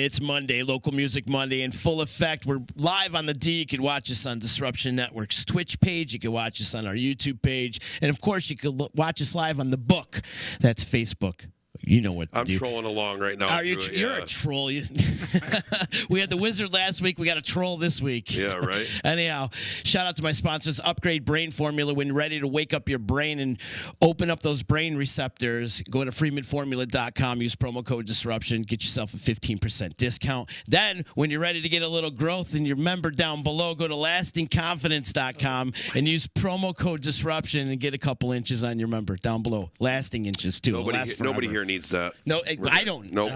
It's Monday, Local Music Monday in full effect. We're live on the D. You can watch us on Disruption Network's Twitch page. You can watch us on our YouTube page. And, of course, you can watch us live on the book. That's Facebook. You know what to do. I'm trolling along right now. You're a troll. We had the Wizard last week. We got a troll this week. Yeah, right. Anyhow, shout out to my sponsors, Upgrade Brain Formula. When you're ready to wake up your brain and open up those brain receptors, go to freemanformula.com. Use promo code DISRUPTION. Get yourself a 15% discount. Then, when you're ready to get a little growth in your member down below, go to lastingconfidence.com and use promo code DISRUPTION and get a couple inches on your member down below. Lasting inches, too. Nobody here needs that. No, I don't. Nope.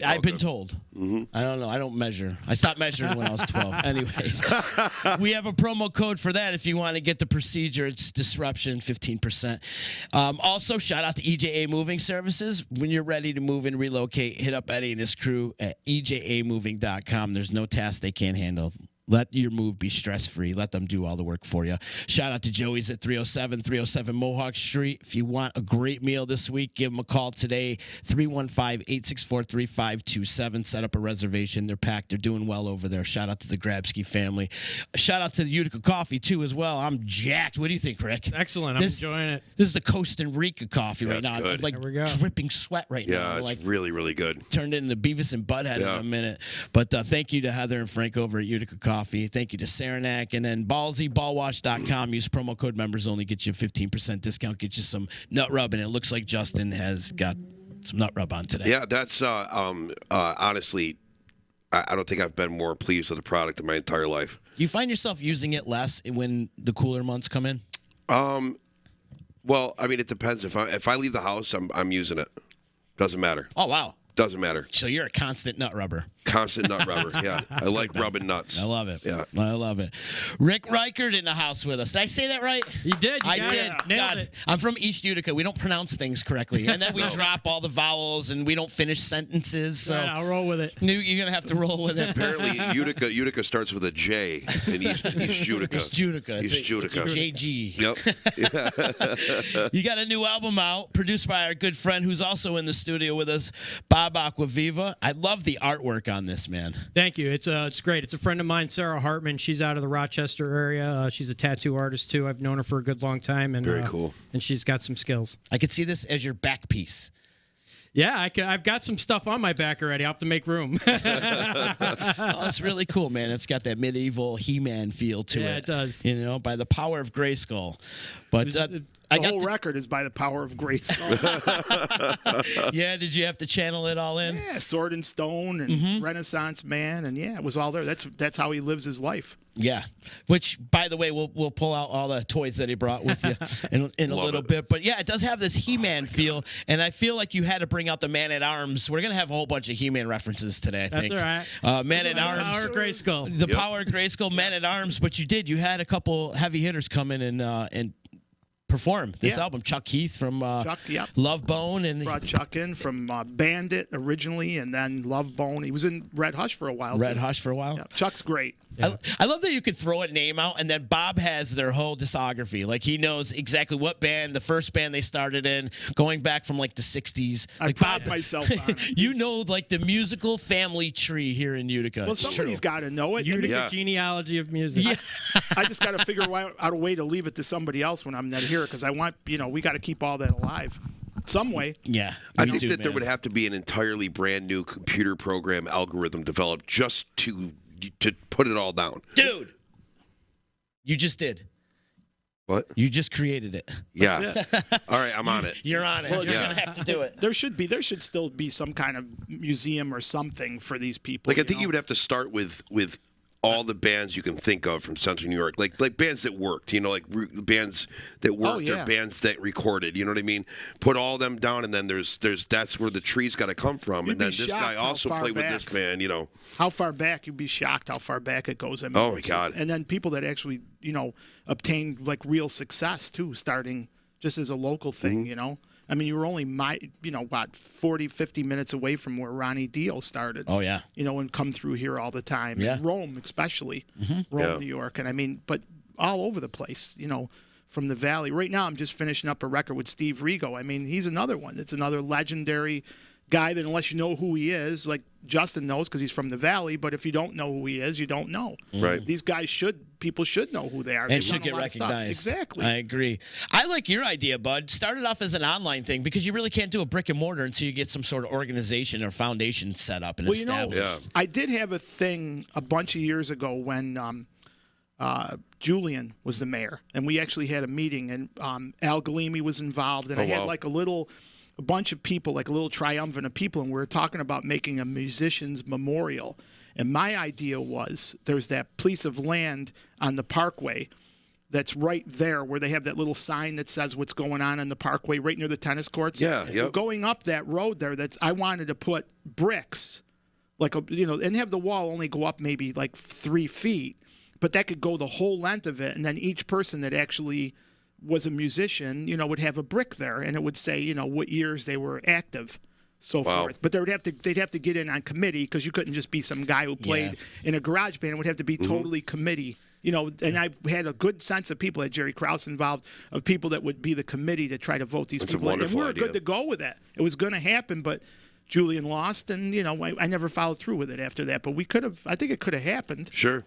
I've been told. Mm-hmm. I don't know. I don't measure. I stopped measuring when I was 12. Anyways, we have a promo code for that if you want to get the procedure. It's Disruption, 15%. Also, shout out to EJA Moving Services. When you're ready to move and relocate, hit up Eddie and his crew at ejamoving.com. There's no task they can't handle. Let your move be stress-free. Let them do all the work for you. Shout out to Joey's at 307 Mohawk Street. If you want a great meal this week, give them a call today, 315-864-3527. Set up a reservation. They're packed. They're doing well over there. Shout out to the Grabsky family. Shout out to the Utica Coffee, too, as well. I'm jacked. What do you think, Rick? Excellent. I'm enjoying it. This is the Costa Rica coffee right now. Good. I'm like dripping sweat right now. Yeah, it's really, really good. Turned into Beavis and Butthead in a minute. But thank you to Heather and Frank over at Utica Coffee. Thank you to Saranac. And then Ballsy, ballwash.com. Use promo code members only. Get you a 15% discount. Get you some nut rub. And it looks like Justin has got some nut rub on today. Yeah, that's honestly, I don't think I've been more pleased with the product in my entire life. You find yourself using it less when the cooler months come in? Well, I mean, it depends. If I leave the house, I'm using it. Doesn't matter. Oh, wow. Doesn't matter. So you're a constant nut rubber. Constant nut rubber, yeah. I like rubbing nuts. I love it. Yeah. I love it. Rick Reichert in the house with us. Did I say that right? You did. I did. Nailed it. I'm from East Utica. We don't pronounce things correctly. And then we drop all the vowels and we don't finish sentences. So right, I'll roll with it. You're going to have to roll with it. Apparently, Utica starts with a J in East Utica. East Utica. East Utica. It's JG. Yep. You got a new album out, produced by our good friend who's also in the studio with us, Bob Acquaviva. I love the artwork on this, man. Thank you. It's great. It's a friend of mine, Sarah Hartman. She's out of the Rochester area. She's a tattoo artist, too. I've known her for a good long time. And, very cool. And she's got some skills. I could see this as your back piece. Yeah, I've got some stuff on my back already. I'll have to make room. Oh, it's really cool, man. It's got that medieval He-Man feel to it. Yeah, it does. You know, by the power of Grayskull. But the whole record is by the power of Grayskull. Yeah, did you have to channel it all in? Yeah, Sword and Stone and Renaissance Man, and yeah, it was all there. That's how he lives his life. Yeah, which, by the way, we'll pull out all the toys that he brought with you in a little bit. But yeah, it does have this He-Man feel, and I feel like you had to bring out the Man-at-Arms. We're going to have a whole bunch of He-Man references today, I think. That's all right. Man-at-Arms. Power of Grayskull. The Power of Grayskull, Man-at-Arms, but you did. You had a couple heavy hitters come in and perform this album. Chuck Heath from Love Bone. And brought Chuck in from Bandit originally, and then Love Bone. He was in Red Hush for a while. Yeah, Chuck's great. Yeah. I love that you could throw a name out, and then Bob has their whole discography. Like, he knows exactly what band, the first band they started in, going back from, like, the 60s. I pride myself on it. You know, like, the musical family tree here in Utica. Well, somebody's got to know it. Utica genealogy of music. Yeah. I just got to figure out a way to leave it to somebody else when I'm not here, because I want, we got to keep all that alive. Some way. Yeah. I think that there would have to be an entirely brand new computer program algorithm developed just to put it all down. Dude, you just did. What? You just created it. Yeah. All right, I'm on it. You're on it. Well, you're going to have to do it. There should still be some kind of museum or something for these people. Like, I think you would have to start with all the bands you can think of from Central New York, like bands that worked, like bands that worked or bands that recorded. You know what I mean? Put all them down, and then there's that's where the tree's got to come from. You'd and then this guy also played with this band. How far back? You'd be shocked how far back it goes. I mean, oh my God! And then people that actually obtained like real success too, starting just as a local thing. Mm-hmm. I mean, you were only 40, 50 minutes away from where Ronnie Dio started. Oh, yeah. And come through here all the time. Yeah. And Rome, especially. Rome, New York. And I mean, but all over the place, from the Valley. Right now, I'm just finishing up a record with Steve Rigo. I mean, he's another one. It's another legendary guy that unless you know who he is, like Justin knows because he's from the Valley, but if you don't know who he is, you don't know. Right. These guys people should know who they are. And should get recognized. Exactly. I agree. I like your idea, Bud. Start it off as an online thing because you really can't do a brick and mortar until you get some sort of organization or foundation set up and established. I did have a thing a bunch of years ago when Julian was the mayor, and we actually had a meeting, and Al Galimi was involved, and I had like a bunch of people, like a little triumvirate of people, and we were talking about making a musician's memorial. And my idea was there's that piece of land on the parkway that's right there where they have that little sign that says what's going on in the parkway right near the tennis courts. Yeah, yeah. Going up that road there, I wanted to put bricks, and have the wall only go up maybe like 3 feet, but that could go the whole length of it, and then each person that actually was a musician, would have a brick there, and it would say, what years they were active, so forth. But they'd have to get in on committee because you couldn't just be some guy who played in a garage band. It would have to be totally committee. And I've had a good sense of people, had Jerry Krause involved, of people that would be the committee to try to vote these people in. And we were good to go with that. It was going to happen, but Julian lost, and, I never followed through with it after that. But I think it could have happened. Sure.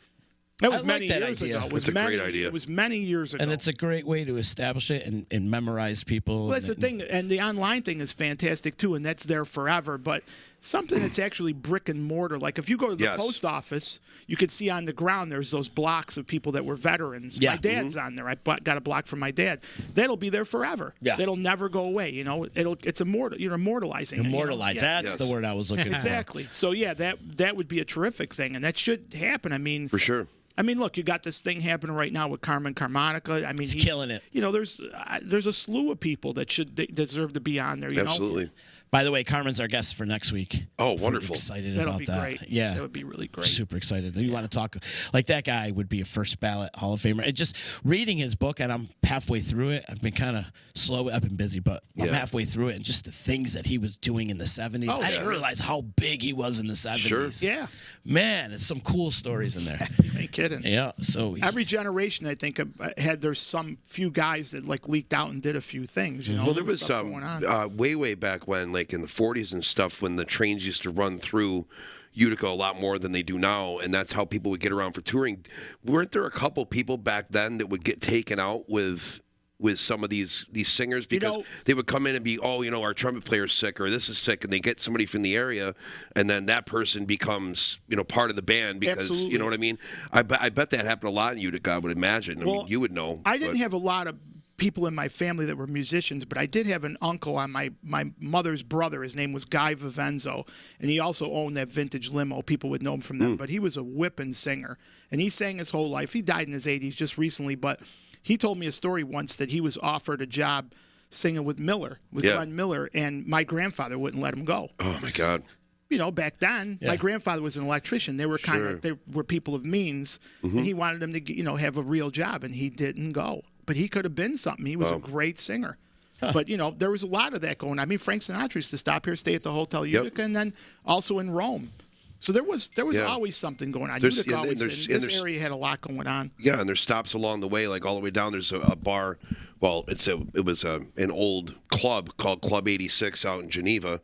That was many years ago. It's a great idea. It was many years ago. And it's a great way to establish it and memorize people. Well, that's the thing. And the online thing is fantastic, too, and that's there forever. But something that's actually brick and mortar, like if you go to the post office, you could see on the ground there's those blocks of people that were veterans. Yeah. My dad's on there. I got a block from my dad. That'll be there forever. Yeah. That'll never go away. It's immortal. You're immortalizing it. Immortalize. That's the word I was looking for. Exactly. So, that would be a terrific thing, and that should happen. I mean, for sure. I mean, look, you got this thing happening right now with Carmen Carmonica. I mean, he's killing it. There's a slew of people that deserve to be on there. Absolutely. By the way, Carmen's our guest for next week. Oh, wonderful! Excited That'll about be that. Great. Yeah, that would be really great. Super excited. You want to talk like that guy would be a first ballot Hall of Famer. And just reading his book, and I'm halfway through it. I've been kind of slow. I've been busy, but I'm halfway through it. And just the things that he was doing in the 70s. I didn't realize how big he was in the 70s. Sure. Yeah. Man, it's some cool stories in there. You ain't kidding. Yeah. So every generation, I think, there's some few guys that like leaked out and did a few things. Well, there was way back when, like in the 40s and stuff, when the trains used to run through Utica a lot more than they do now, and that's how people would get around for touring. Weren't there a couple people back then that would get taken out with some of these singers because they would come in and be, our trumpet player's sick or this is sick, and they get somebody from the area, and then that person becomes part of the band because Absolutely. You know what I mean. I bet that happened a lot in Utica. I would imagine. I mean, you would know. I didn't have a lot of people in my family that were musicians, but I did have an uncle on my mother's brother. His name was Guy Vivenzo, and he also owned that vintage limo. People would know him from that, but he was a whipping singer, and he sang his whole life. He died in his 80s just recently, but he told me a story once that he was offered a job singing with Glenn Miller, and my grandfather wouldn't let him go. Oh, my God. Back then, my grandfather was an electrician. They were they were people of means, and he wanted him to, have a real job, and he didn't go. But he could have been something. He was a great singer. But, there was a lot of that going on. I mean, Frank Sinatra used to stop here, stay at the Hotel Utica, and then also in Rome. So there was always something going on. This area had a lot going on. Yeah, and there's stops along the way, like all the way down. There's a bar. Well, it was an old club called Club 86 out in Geneva.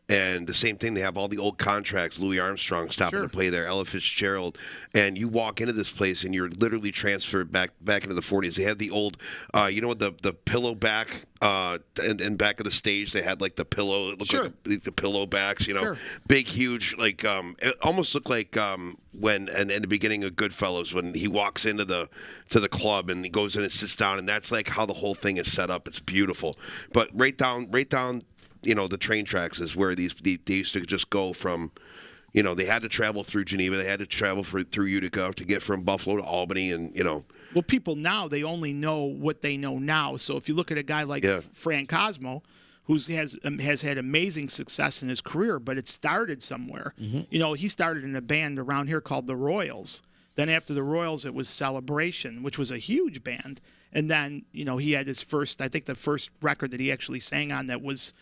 And the same thing, they have all the old contracts. Louis Armstrong stopping to play there, Ella Fitzgerald. And you walk into this place, and you're literally transferred back into the 40s. They had the old, the pillow back, and back of the stage, they had like the pillow. It looked like the pillow backs, big, huge, like it almost looked like when in the beginning of Goodfellas, when he walks into the club and he goes in and sits down, and that's like how the whole thing is set up. It's beautiful. But right down. The train tracks is where they used to just go from, they had to travel through Geneva. They had to travel through Utica to get from Buffalo to Albany and. Well, people now, they only know what they know now. So if you look at a guy like Frank Cosmo, who has had amazing success in his career, but it started somewhere. Mm-hmm. He started in a band around here called the Royals. Then after the Royals, it was Celebration, which was a huge band. And then, he had his first, I think the first record that he actually sang on that was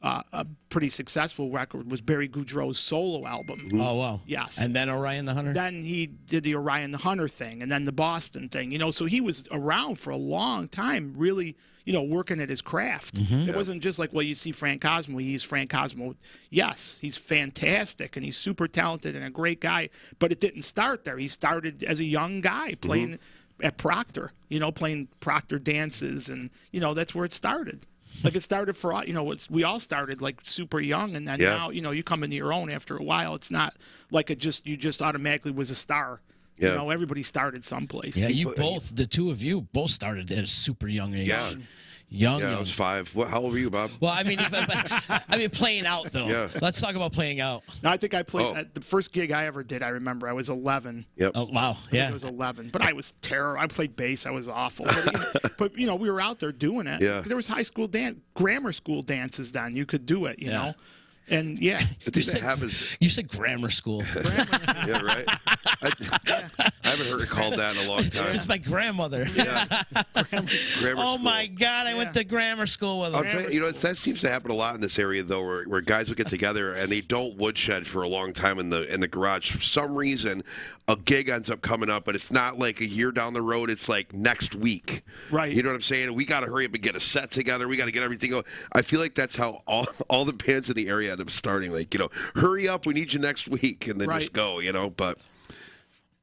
a pretty successful record was Barry Goudreau's solo album. Oh, wow. Yes. And then Orion the Hunter? Then he did the Orion the Hunter thing, and then the Boston thing. So he was around for a long time, really, working at his craft. It wasn't just like, well, you see Frank Cosmo, he's Frank Cosmo. Yes, he's fantastic, and he's super talented and a great guy, but it didn't start there. He started as a young guy playing at Proctor, playing Proctor dances, and, that's where it started. Like it started for we all started like super young, and then now you come into your own after a while. It's not like you just automatically was a star. Yeah. Everybody started someplace. Yeah, the two of you both started at a super young age. Yeah. Young. I was 5. How old were you, Bob? Well, I mean, playing out though. Yeah. Let's talk about playing out. No, I think I played the first gig I ever did. I remember I was 11. Yep. Oh wow, I was 11, but I was terrible. I played bass. I was awful. But we were out there doing it. Yeah. There was high school grammar school dances then. You could do it. You know. And yeah, you said grammar school. Yeah, right. I haven't heard it called that in a long time. Since my grandmother. Yeah. Grammar school. My God, I went to grammar school with her. I'll tell you, that seems to happen a lot in this area, though, where guys will get together and they don't woodshed for a long time in the garage. For some reason, a gig ends up coming up, but it's not like a year down the road. It's like next week. Right. You know what I'm saying? We got to hurry up and get a set together. We got to get everything going. I feel like that's how all the bands in the area end up starting. Like, hurry up. We need you next week, and then just go. But.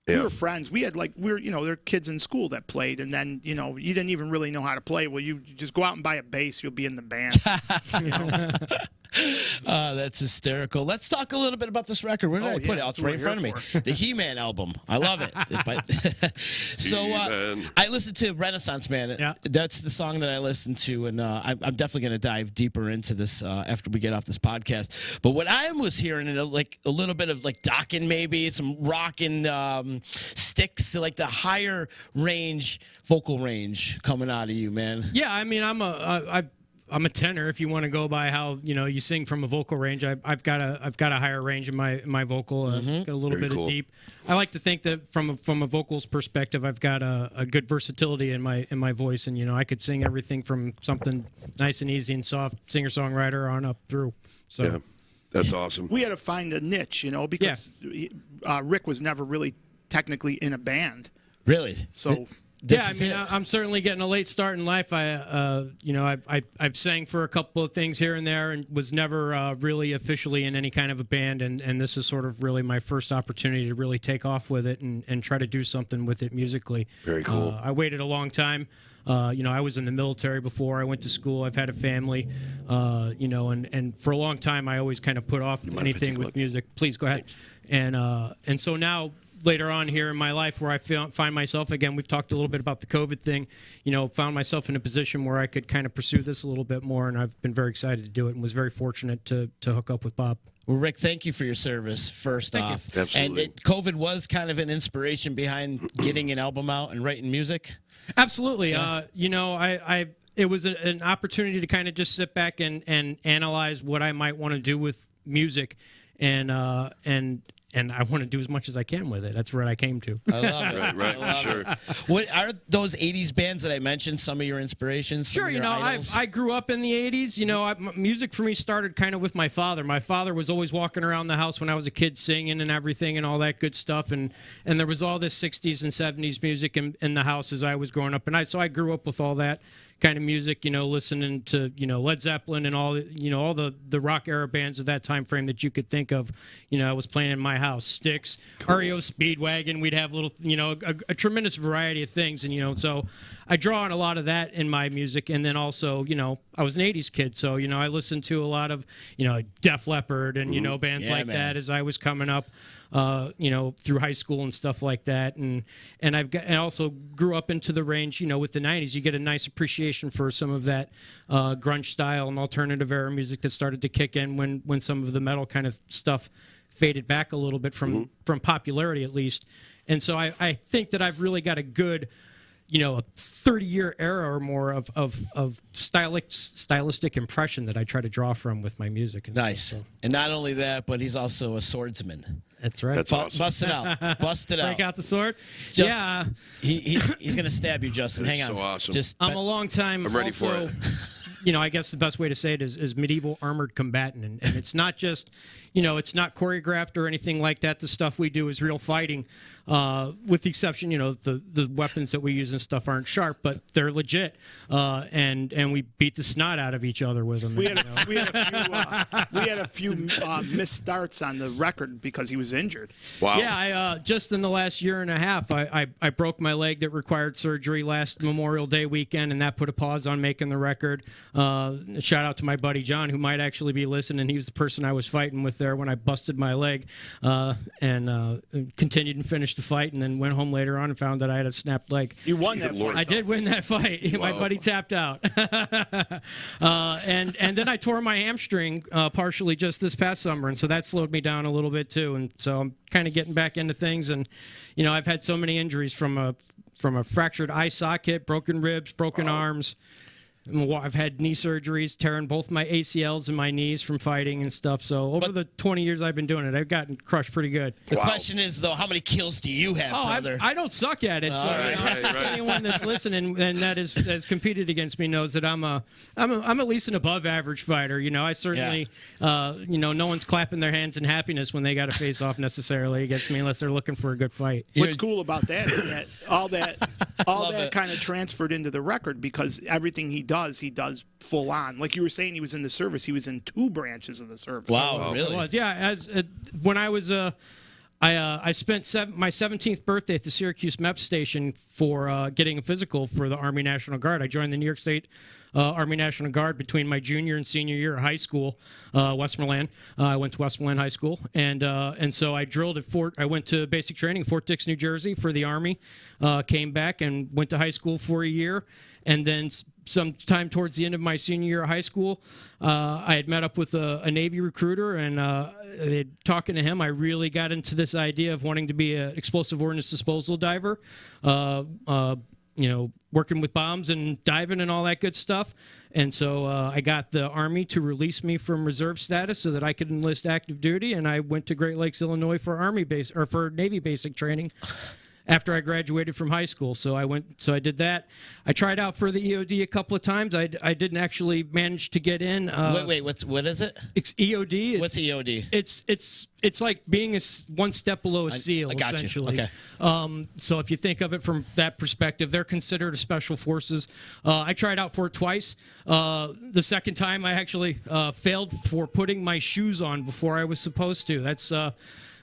Yeah. We were friends. We had there are kids in school that played, and then you didn't even really know how to play. Well, you just go out and buy a bass, you'll be in the band. That's hysterical. Let's talk a little bit about this record. Where did I put it? Oh, it's right in front of me. The He-Man album. I love it. So I listened to Renaissance Man. Yeah. That's the song that I listened to, and I'm definitely going to dive deeper into this after we get off this podcast. But what I was hearing, like a little bit of like Dokken, maybe some rockin' sticks, like the higher range vocal range coming out of you, man. Yeah, I mean, I'm a tenor. If you want to go by how you sing from a vocal range, I've got a higher range in my vocal. Got a little bit of deep. I like to think that from a vocals perspective, I've got a good versatility in my voice, and I could sing everything from something nice and easy and soft, singer songwriter on up through. So. Yeah. That's awesome. We had to find a niche, because Rick was never really technically in a band. Really? So. I'm certainly getting a late start in life. I've sang for a couple of things here and there, and was never really officially in any kind of a band. And this is sort of really my first opportunity to really take off with it and try to do something with it musically. Very cool. I waited a long time. I was in the military before. I went to school. I've had a family. And for a long time, I always kind of put off anything with music. Please go ahead. And so now. Later on here in my life where I find myself, again, we've talked a little bit about the COVID thing, found myself in a position where I could kind of pursue this a little bit more, and I've been very excited to do it and was very fortunate to hook up with Bob. Well, Rick, thank you for your service, first off. Absolutely. And COVID was kind of an inspiration behind getting an album out and writing music? Absolutely. Yeah. It was an opportunity to kind of just sit back and analyze what I might want to do with music, and I want to do as much as I can with it. That's what I came to. I love it. Right, for sure. What are those 80s bands that I mentioned, some of your inspirations? Sure, I grew up in the 80s. Music for me started kind of with my father. My father was always walking around the house when I was a kid singing and everything and all that good stuff. And there was all this 60s and 70s music in the house as I was growing up. And so I grew up with all that kind of music, listening to, Led Zeppelin and all the rock era bands of that time frame that you could think of. I was playing in my house, Styx, REO Speedwagon. We'd have little, a tremendous variety of things. And, so I draw on a lot of that in my music. And then also, I was an 80s kid. So, I listened to a lot of, Def Leppard and, bands like that as I was coming up. Through high school and stuff like that, and I also grew up into the range. With the '90s, you get a nice appreciation for some of that grunge style and alternative era music that started to kick in when some of the metal kind of stuff faded back a little bit from popularity, at least. And so I think that I've really got a good, a 30-year era or more of stylistic impression that I try to draw from with my music. And nice. Stuff, so. And not only that, but he's also a swordsman. That's right. That's awesome. Bust it out. Bust it out. Break out the sword. He's going to stab you, Justin. Hang on. So awesome. I'm a long time. I'm ready for it. I guess the best way to say it is medieval armored combatant, and it's not just, it's not choreographed or anything like that. The stuff we do is real fighting, with the exception, the weapons that we use and stuff aren't sharp, but they're legit, and we beat the snot out of each other with them. We had a few missed starts on the record because he was injured. Wow. Yeah, I just in the last year and a half, I broke my leg that required surgery last Memorial Day weekend, and that put a pause on making the record. Shout out to my buddy John, who might actually be listening. He was the person I was fighting with there when I busted my leg, and continued and finished the fight, and then went home later on and found that I had a snapped leg. You won that fight. I did win that fight. Wow. My buddy tapped out. And then I tore my hamstring partially just this past summer, and so that slowed me down a little bit too. And so I'm kind of getting back into things, and I've had so many injuries from a fractured eye socket, broken ribs, broken arms. I've had knee surgeries, tearing both my ACLs and my knees from fighting and stuff. So over the 20 years I've been doing it, I've gotten crushed pretty good. The question is, though, how many kills do you have, brother? I don't suck at it. So anyone that's listening and that has competed against me knows that I'm at least an above average fighter. I certainly, no one's clapping their hands in happiness when they got to face off necessarily against me unless they're looking for a good fight. What's cool about that is that all that kind of transferred into the record, because everything he does full on. Like you were saying, he was in the service. He was in 2 branches of the service. Wow, really? It was. Yeah. When I was I spent my 17th birthday at the Syracuse MEP station for getting a physical for the Army National Guard. I joined the New York State Army National Guard between my junior and senior year of high school, Westmoreland. I went to Westmoreland High School, and so I drilled at I went to basic training in Fort Dix, New Jersey for the Army, came back and went to high school for a year, and then sometime towards the end of my senior year of high school, I had met up with a Navy recruiter, and talking to him, I really got into this idea of wanting to be an explosive ordnance disposal diver, working with bombs and diving and all that good stuff. And so I got the Army to release me from reserve status so that I could enlist active duty, and I went to Great Lakes, Illinois for for Navy basic training after I graduated from high school. So I did that. I tried out for the EOD a couple of times. I didn't actually manage to get in. Wait, what is it? It's EOD. What's EOD? It's like being one step below a SEAL, I got essentially. You. Okay. So if you think of it from that perspective, they're considered a special forces. I tried out for it twice. The second time, I actually failed for putting my shoes on before I was supposed to. That's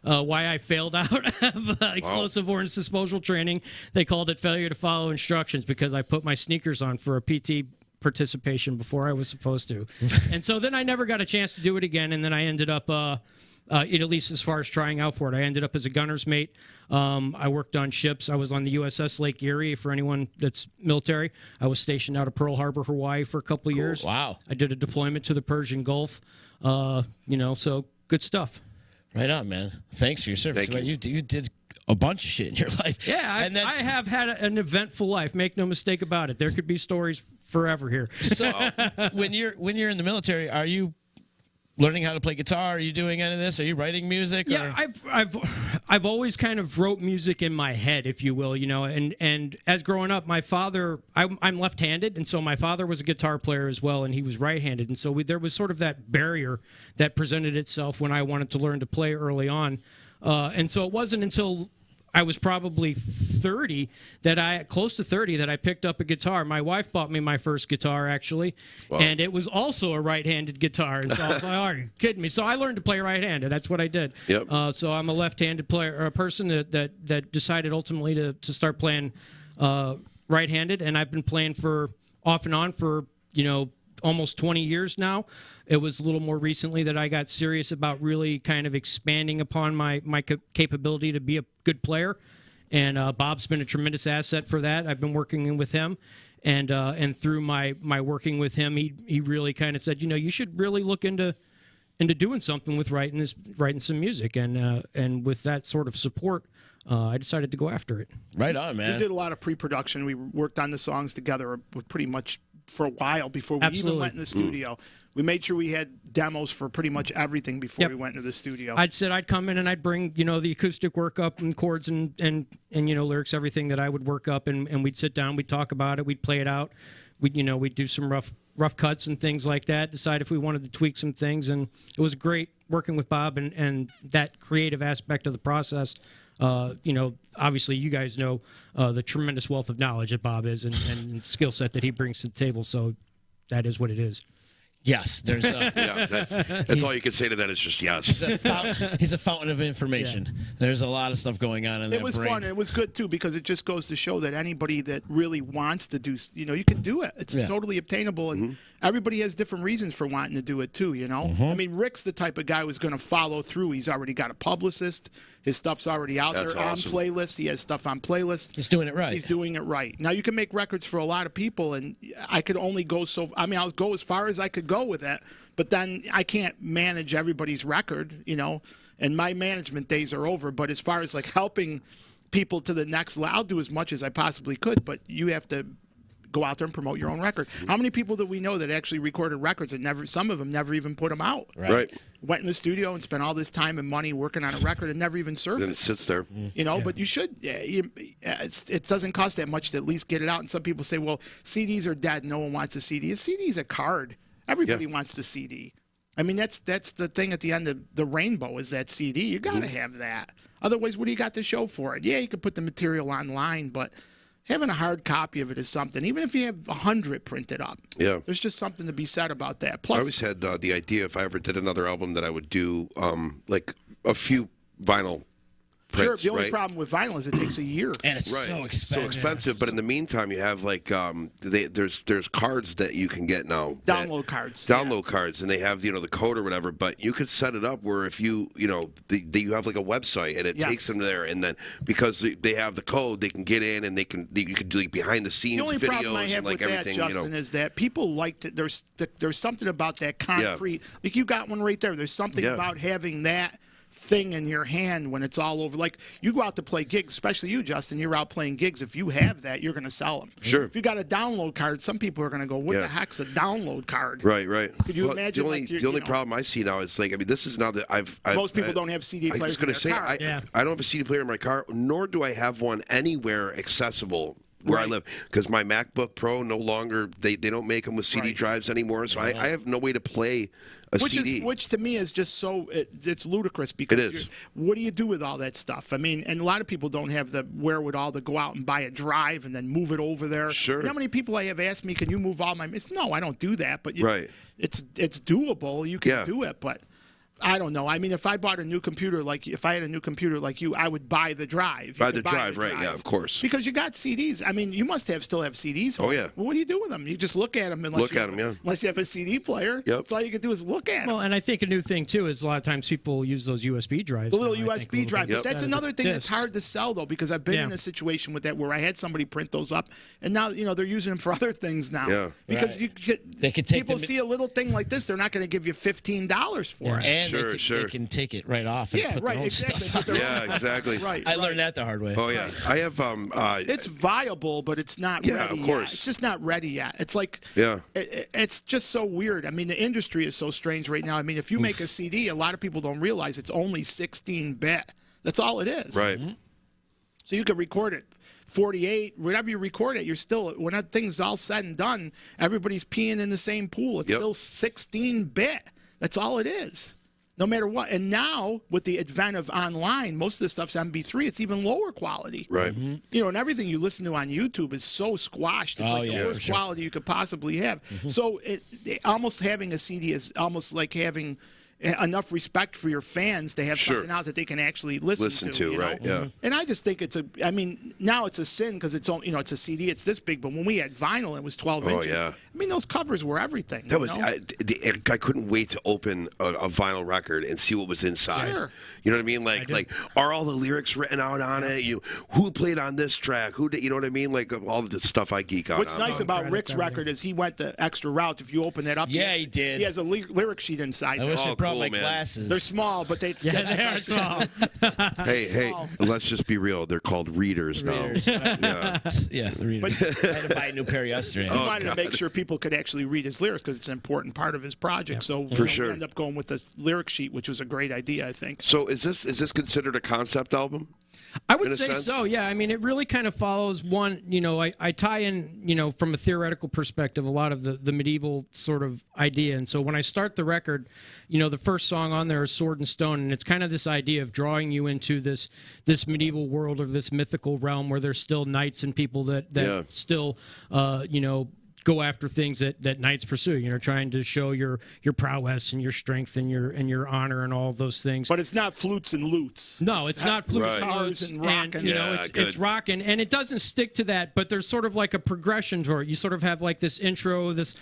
why I failed out of explosive ordnance disposal training. They called it failure to follow instructions because I put my sneakers on for a PT participation before I was supposed to. And so then I never got a chance to do it again, and then I ended up, at least as far as trying out for it, I ended up as a gunner's mate. I worked on ships. I was on the USS Lake Erie, for anyone that's military. I was stationed out of Pearl Harbor, Hawaii for a couple of years. Wow. I did a deployment to the Persian Gulf, so good stuff. Right on, man. Thanks for your service. Thank you. You did a bunch of shit in your life. Yeah, I have had an eventful life. Make no mistake about it. There could be stories forever here. So, when you're in the military, are you learning how to play guitar? Are you doing any of this? Are you writing music? Yeah, I've always kind of wrote music in my head, if you will, and as growing up, my father, I'm left-handed, and so my father was a guitar player as well, and he was right-handed, and so there was sort of that barrier that presented itself when I wanted to learn to play early on, and so it wasn't until I was probably close to 30, that I picked up a guitar. My wife bought me my first guitar, actually, and it was also a right-handed guitar. And so I was like, "Are you kidding me?" So I learned to play right-handed. That's what I did. Yep. So I'm a left-handed player, a person that decided ultimately to start playing right-handed, and I've been playing off and on for almost 20 years now. It was a little more recently that I got serious about really kind of expanding upon my capability to be a good player. And Bob's been a tremendous asset for that. I've been working with him. And through my working with him, he really kind of said, you should really look into doing something with writing some music. And with that sort of support, I decided to go after it. Right on, man. We did a lot of pre-production. We worked on the songs together pretty much for a while before we even went in the studio. We made sure we had demos for pretty much everything before we went into the studio. I'd come in and I'd bring, the acoustic work up and chords and lyrics, everything that I would work up, and we'd sit down, we'd talk about it, we'd play it out. we do some rough cuts and things like that, decide if we wanted to tweak some things, and it was great working with Bob and that creative aspect of the process. Obviously you guys know the tremendous wealth of knowledge that Bob is and skill set that he brings to the table, so that is what it is. Yes, there's. Yeah, that's all you can say to that. Is just yes. He's a fountain of information. Yeah. There's a lot of stuff going on in that. It was brain. fun. And it was good too because it just goes to show that anybody that really wants to do, you can do it. It's totally obtainable, and everybody has different reasons for wanting to do it too. I mean, Rick's the type of guy who's going to follow through. He's already got a publicist. His stuff's already out there on playlists. He has stuff on playlists. He's doing it right. He's doing it right. Now you can make records for a lot of people, and I could only go I'll go as far as I could go with that, but then I can't manage everybody's record, and my management days are over. But as far as like helping people to the next level, I'll do as much as I possibly could, but you have to go out there and promote your own record. How many people do we know that actually recorded records and some of them never even put them out? Right. Went in the studio and spent all this time and money working on a record and never even surfaced. Then it sits there. But you should. It doesn't cost that much to at least get it out. And some people say, well, CDs are dead. No one wants a CD. A CD is a card. Everybody wants the CD. I mean, that's the thing at the end of the rainbow is that CD. You got to have that. Otherwise, what do you got to show for it? Yeah, you can put the material online, but having a hard copy of it is something. Even if you have 100 printed up, there's just something to be said about that. Plus, I always had the idea if I ever did another album that I would do like a few vinyl prints. Sure, the only problem with vinyl is it takes a year. And it's so expensive. So expensive, but in the meantime, you have like there's cards that you can get now. Download cards. Download cards, and they have the code or whatever. But you could set it up where if you you have like a website and it takes them there, and then because they have the code, they can get in and you can do like behind the scenes videos. The only problem I have and like with everything. That, Justin, is that people like to, there's something about that concrete. Like you got one right there. There's something about having that thing in your hand when it's all over. Like you go out to play gigs, especially you, Justin, you're out playing gigs. If you have that, you're going to sell them. Sure. If you got a download card, some people are going to go, what the heck's a download card? Right. Could you imagine? The only problem I see now is like, I mean, this is now that I've most people don't have CD players. I was going to say, I don't have a CD player in my car, nor do I have one anywhere accessible where I live, because my MacBook Pro no longer, they don't make them with CD drives anymore, so I have no way to play a CD. Which to me is just so, it's ludicrous, because what do you do with all that stuff? I mean, and a lot of people don't have the wherewithal to go out and buy a drive and then move it over there. Sure. You know how many people I have asked me, can you move all my, no, I don't do that, but it's doable, you can do it, but I don't know. I mean, if I bought a new computer, if I had a new computer like you, I would buy the drive. Buy the drive, right? Yeah, of course. Because you got CDs. I mean, you must still have CDs. Oh yeah. Well, what do you do with them? You just look at them. Unless you have a CD player. Yep. That's all you can do is look at them. Well, and I think a new thing too is a lot of times people use those USB drives. The little USB drive. But that's another thing that's hard to sell though, because I've been in a situation with that where I had somebody print those up, and now they're using them for other things now. Yeah. Because they could take people see a little thing like this, they're not going to give you $15 for it. And they can take it right off and put their own stuff on. Yeah, exactly. I learned that the hard way. Oh yeah, I have. It's viable, but it's not ready of course. yet. It's just not ready yet. It's like it's just so weird. I mean, the industry is so strange right now. I mean, if you make a CD, a lot of people don't realize it's only 16-bit. That's all it is. Right. So you could record it 48, whatever you record it, you're still, when that thing's all said and done, everybody's peeing in the same pool. It's still 16-bit. That's all it is. No matter what. And now, with the advent of online, most of this stuff's MP3. It's even lower quality. Right. And everything you listen to on YouTube is so squashed. It's the worst quality you could possibly have. So almost having a CD is almost like having enough respect for your fans to have something out that they can actually listen to. Right? Yeah. And I just think I mean, now it's a sin because it's it's a CD, it's this big. But when we had vinyl, it was 12 inches. Yeah. I mean, those covers were everything. That was I couldn't wait to open a vinyl record and see what was inside. Sure. You know what I mean? Like are all the lyrics written out on it? Who played on this track? Who did? You know what I mean? Like all the stuff I geek out. What's nice about Rick's record is he went the extra route. If you open that up, he did. He has a lyric sheet inside. I wish I brought my man. Glasses. They're small, but they are small. Hey, let's just be real. They're called readers now. The readers. I had to buy a new pair yesterday. He wanted to make sure people could actually read his lyrics because it's an important part of his project. So for sure, we ended up going with the lyric sheet, which was a great idea, I think. So is this considered a concept album? I would say so, yeah. I mean, it really kind of follows one, I tie in, from a theoretical perspective, a lot of the medieval sort of idea. And so when I start the record, the first song on there is Sword and Stone, and it's kind of this idea of drawing you into this medieval world or this mythical realm where there's still knights and people that still, go after things that knights pursue, trying to show your prowess and your strength and your honor and all those things. But it's not flutes and lutes. No, it's not flutes and lutes and rocking. It's rocking, and it doesn't stick to that, but there's sort of like a progression to it. You sort of have like this intro, this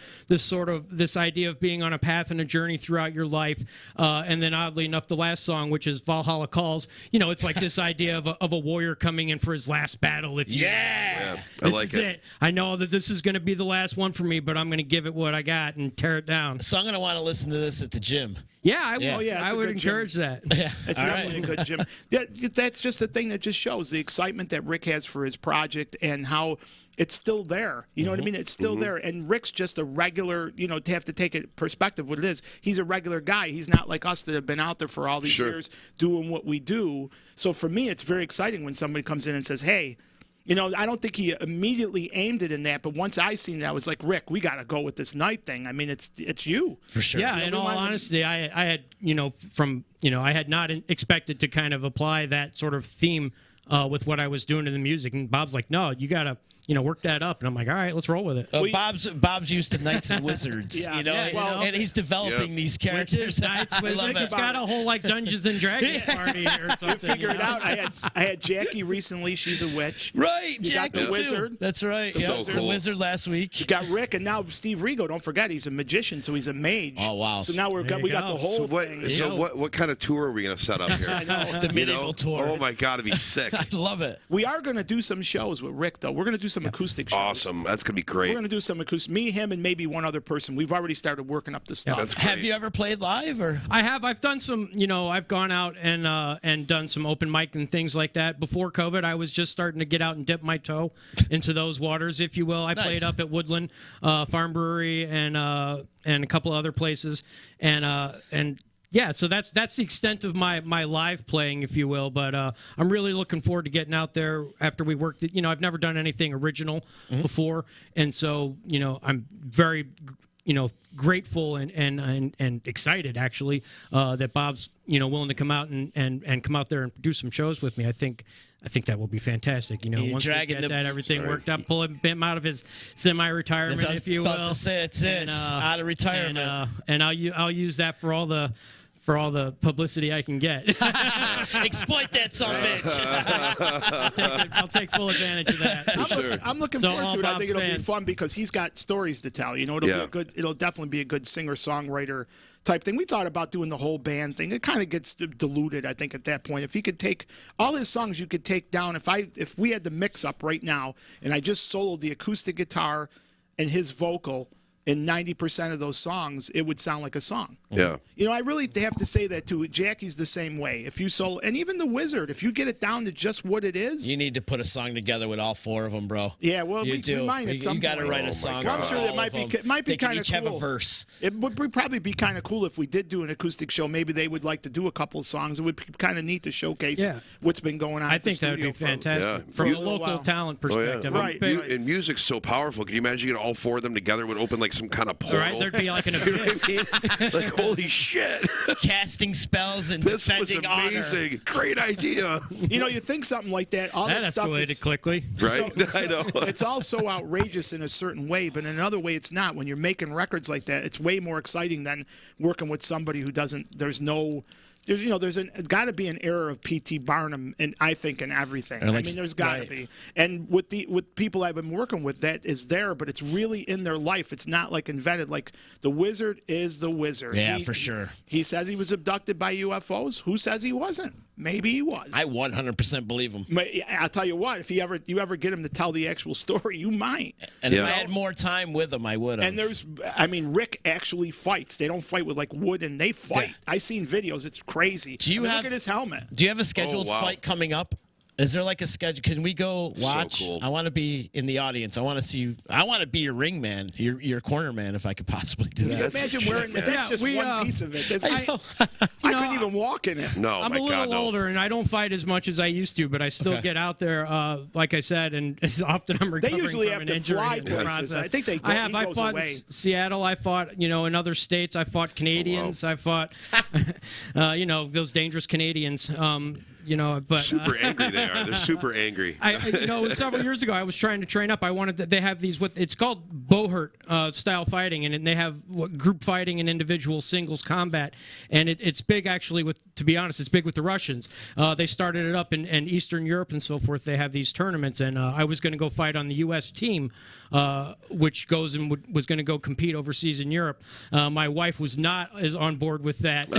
idea of being on a path and a journey throughout your life, and then oddly enough, the last song, which is Valhalla Calls, it's like this idea of a warrior coming in for his last battle. If you I this like is it. I know that this is going to be the last one for me, but I'm going to give it what I got and tear it down. So I'm going to want to listen to this at the gym. Yeah, I will. Oh, yeah, I would encourage that. Yeah. It's definitely a good gym. That's just the thing that just shows the excitement that Rick has for his project and how it's still there. You know what I mean? It's still there. And Rick's just a regular, to have to take it perspective what it is. He's a regular guy. He's not like us that have been out there for all these years doing what we do. So for me, it's very exciting when somebody comes in and says, hey, I don't think he immediately aimed it in that, but once I seen that, I was like, Rick, we got to go with this night thing. I mean, it's you. For sure. Yeah, in all honesty, I had, I had not expected to kind of apply that sort of theme with what I was doing to the music. And Bob's like, no, you got to, work that up. And I'm like, all right, let's roll with it. Bob's used to Knights and Wizards, and he's developing these characters. Knights, Wizards. He's got a whole Dungeons and Dragons party or something. You figure it out. I had Jackie recently. She's a witch. Right, you got the wizard. That's right. So the cool. wizard last week. You got Rick, and now Steve Rigo. Don't forget, he's a magician, so he's a mage. Oh wow! So now we got the whole thing. So what kind of tour are we going to set up here? I know. The medieval tour. Oh my God, it'd be sick. I love it. We are going to do some shows with Rick, though. We're going to do some acoustic shows. Awesome. That's going to be great. We're going to do some acoustic. Me, him, and maybe one other person. We've already started working up the stuff. That's great. Have you ever played live? Or I have. I've done some. I've gone out and done some open mic and things like that. Before COVID, I was just starting to get out and dip my toe into those waters, if you will. I played up at Woodland Farm Brewery and a couple other places, and. Yeah, so that's the extent of my live playing, if you will. But I'm really looking forward to getting out there after we worked. I've never done anything original before, and so I'm very grateful and excited actually that Bob's willing to come out and come out there and do some shows with me. I think that will be fantastic. Once we get that everything worked out, pull him out of his semi-retirement, if you will. To say it's out of retirement, and I'll use that for all the publicity I can get. Exploit that son of a bitch. I'll take full advantage of that. I'm looking forward to it. I think it'll be fun because he's got stories to tell. It'll be a good. It'll definitely be a good singer-songwriter type thing. We thought about doing the whole band thing. It kind of gets diluted, I think, at that point. If he could take all his songs, you could take down. If we had the mix up right now, and I just soloed the acoustic guitar and his vocal in 90% of those songs, it would sound like a song. Yeah. I really have to say that too. Jackie's the same way. If you solo, and even the Wizard, if you get it down to just what it is, you need to put a song together with all four of them, bro. Yeah, well, we might at some point. You got to write a song. I'm sure that might be kind of cool. Have a verse. It would probably be kind of cool if we did do an acoustic show. Maybe they would like to do a couple of songs. It would be kind of neat to showcase what's been going on. I think that would be fantastic from a local tallike perspective. Right. And music's so powerful. Can you imagine getting all four of them together would open like some kind of portal? Right, there'd be like an abyss. Like, holy shit. Casting spells and this defending was amazing. honor. Great idea. You think something like that, all that stuff escalated quickly. Right? I know. It's all so outrageous in a certain way, but in another way it's not. When you're making records like that, it's way more exciting than working with somebody who doesn't, there's got to be an error of P.T. Barnum, and I think in everything. There's got to be. And with people I've been working with, that is there, but it's really in their life. It's not like invented. Like the Wizard is the Wizard. Yeah, for sure. He says he was abducted by UFOs. Who says he wasn't? Maybe he was. I 100% believe him. I'll tell you what. If you ever get him to tell the actual story, you might. And if I had more time with him, I would have. And Rick actually fights. They don't fight with like wood, and they fight. Yeah. I've seen videos. It's crazy. Look at his helmet. Do you have a scheduled fight coming up Is there like a schedule? Can we go watch? So cool. I want to be in the audience. I want to see you. I want to be your ring man, your corner man, if I could possibly do that. Imagine wearing that. That's just one piece of it. I couldn't even walk in it. No, I'm my a little God, no. older, and I don't fight as much as I used to, but I still get out there, like I said, and as often I'm recovering usually from have an to injury fly in the places. process. I think they go, I goes fought away. in Seattle. I fought, in other states. I fought Canadians. I fought, those dangerous Canadians. But Super angry they are. They're super angry. Several years ago, I was trying to train up. I wanted to, they have these, it's called Bohert style fighting, and they have group fighting and individual singles combat, and it's big actually to be honest, it's big with the Russians. They started it up in Eastern Europe and so forth. They have these tournaments, and I was going to go fight on the U.S. team, which goes and was going to go compete overseas in Europe. My wife was not as on board with that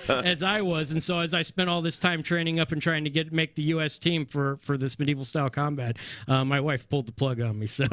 as I was, and so as I spent all this time training up and trying to make the U.S. team for this medieval style combat, my wife pulled the plug on me. So,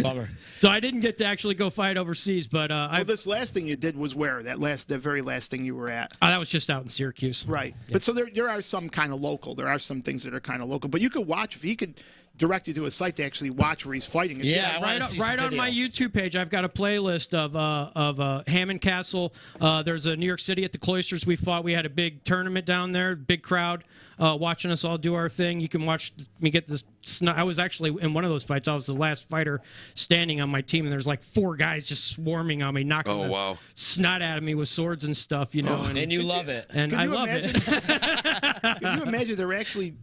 Bummer. So I didn't get to actually go fight overseas. But this last thing you did was where the very last thing you were at. That was just out in Syracuse. Right. Yeah. But so there are some kind of local. There are some things that are kind of local. But you could watch if he could direct you to a site to actually watch where he's fighting. Right on my YouTube page, I've got a playlist of Hammond Castle. There's a New York City at the Cloisters we fought. We had a big tournament down there, big crowd watching us all do our thing. You can watch me get this. I was actually in one of those fights. I was the last fighter standing on my team, and there's like 4 guys just swarming on me, knocking the snot out of me with swords and stuff, And you love it. And I love it. Can you imagine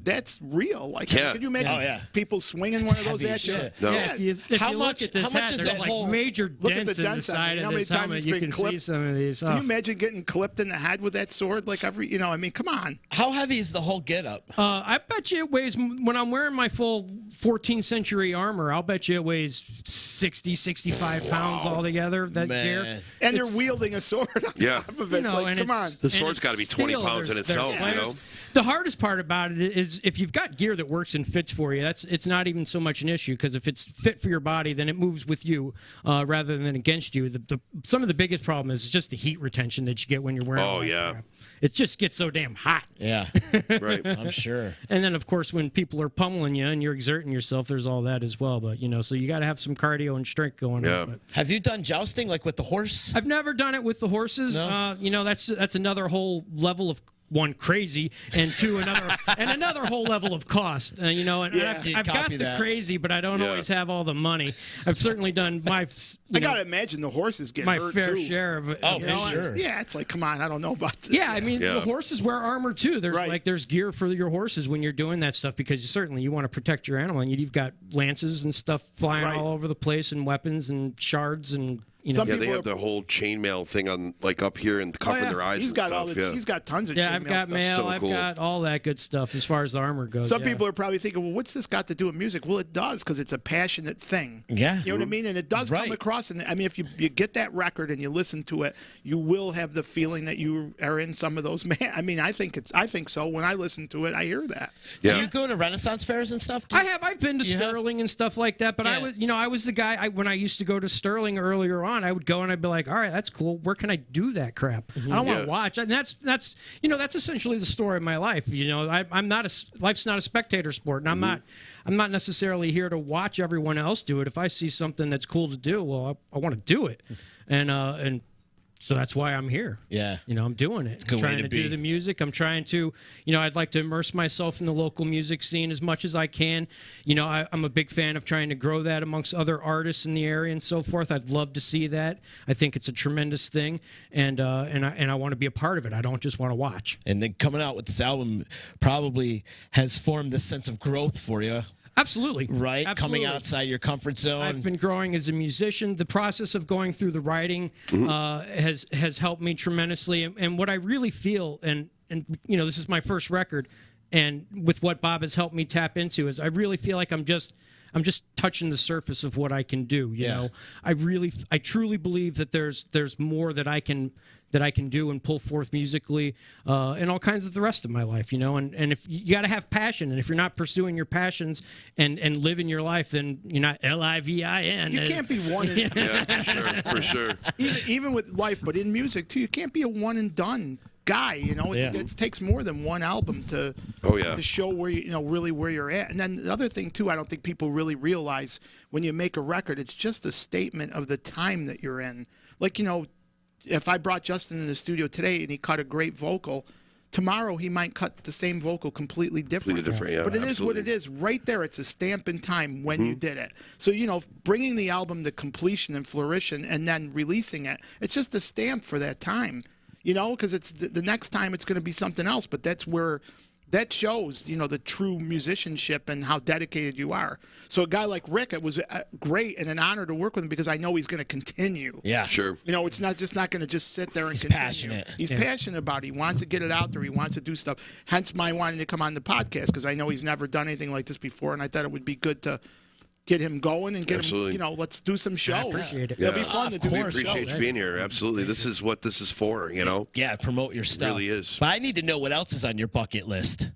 that's real? Like, can you imagine people swinging one of those at you? No. Yeah, if you look at this hat, is there's like major dents in the side of this helmet. You can see some of these. Can you imagine getting clipped in the head with that sword? Like come on. How heavy is the whole getup? I bet you it weighs, when I'm wearing my full 14th century armor, I'll bet you it weighs 60, 65 pounds altogether, that gear. And you're wielding a sword on top of it. Come on. The sword's got to be 20 pounds in itself, The hardest part about it is if you've got gear that works and fits for you, it's not even so much an issue, because if it's fit for your body, then it moves with you rather than against you. Some of the biggest problem is just the heat retention that you get when you're wearing crap. It just gets so damn hot. Yeah. Right. I'm sure. And then, of course, when people are pummeling you and you're exerting yourself, there's all that as well. But, so you got to have some cardio and strength going on. But have you done jousting, like with the horse? I've never done it with the horses. No? That's another whole level of, one, crazy, and 2, another whole level of cost. I've got the crazy, but I don't always have all the money. I've certainly done my. I gotta imagine the horses get my hurt fair too. share of it. Oh, for sure. Yeah, it's like, come on, I don't know about this. Yeah, I mean, the horses wear armor too. There's gear for your horses when you're doing that stuff, because you want to protect your animal, and you've got lances and stuff flying all over the place, and weapons and shards and. They have the whole chainmail thing on, like, up here and covering their eyes. He's got stuff. He's got tons of chainmail I've got stuff. mail. So I've cool. got all that good stuff as far as the armor goes. Some people are probably thinking, well, what's this got to do with music? Well, it does, because it's a passionate thing. Yeah. You know what I mean? And it does come across. And I mean, if you get that record and you listen to it, you will have the feeling that you are in some of those. I mean, I think so. When I listen to it, I hear that. Yeah. Do you go to Renaissance fairs and stuff? I've been to Sterling and stuff like that, but I was the guy. When I used to go to Sterling earlier on, I would go and I'd be like, all right, that's cool. Where can I do that crap? I don't want to watch. And that's essentially the story of my life. I'm not life's not a spectator sport, and I'm not necessarily here to watch everyone else do it. If I see something that's cool to do, well, I want to do it, and so that's why I'm here. Yeah. I'm doing it. I'm trying to do the music. I'm trying to, I'd like to immerse myself in the local music scene as much as I can. I'm a big fan of trying to grow that amongst other artists in the area and so forth. I'd love to see that. I think it's a tremendous thing, and I want to be a part of it. I don't just want to watch. And then coming out with this album probably has formed this sense of growth for you. Absolutely. Right? Absolutely. Coming outside your comfort zone. I've been growing as a musician. The process of going through the writing has helped me tremendously. And what I really feel, and this is my first record, and with what Bob has helped me tap into, is I really feel like I'm just touching the surface of what I can do. You know, I truly believe that there's more that I can do and pull forth musically, and all kinds of the rest of my life. And if you got to have passion, and if you're not pursuing your passions and living your life, then you're not LIVIN. You can't be one. For sure. Even with life, but in music too, you can't be a one and done guy. It takes more than one album to show where really where you're at. And then the other thing too, I don't think people really realize when you make a record, it's just a statement of the time that you're in. Like, if I brought Justin in the studio today and he cut a great vocal, tomorrow he might cut the same vocal completely different. Yeah, but it absolutely. is what it is. Right there, it's a stamp in time when you did it. So, bringing the album to completion and flourishing and then releasing it, it's just a stamp for that time. Because it's the next time it's going to be something else. But that's where that shows, the true musicianship and how dedicated you are. So a guy like Rick, it was great and an honor to work with him because I know he's going to continue. Yeah, sure. It's not going to just sit there and he's continue. Passionate. He's passionate about it. He wants to get it out there. He wants to do stuff. Hence my wanting to come on the podcast because I know he's never done anything like this before, and I thought it would be good to get him going and get him, let's do some shows. I appreciate it. It'll be fun to do some We appreciate shows. you being here. Absolutely. This is what this is for, Yeah, promote your stuff. It really is. But I need to know what else is on your bucket list.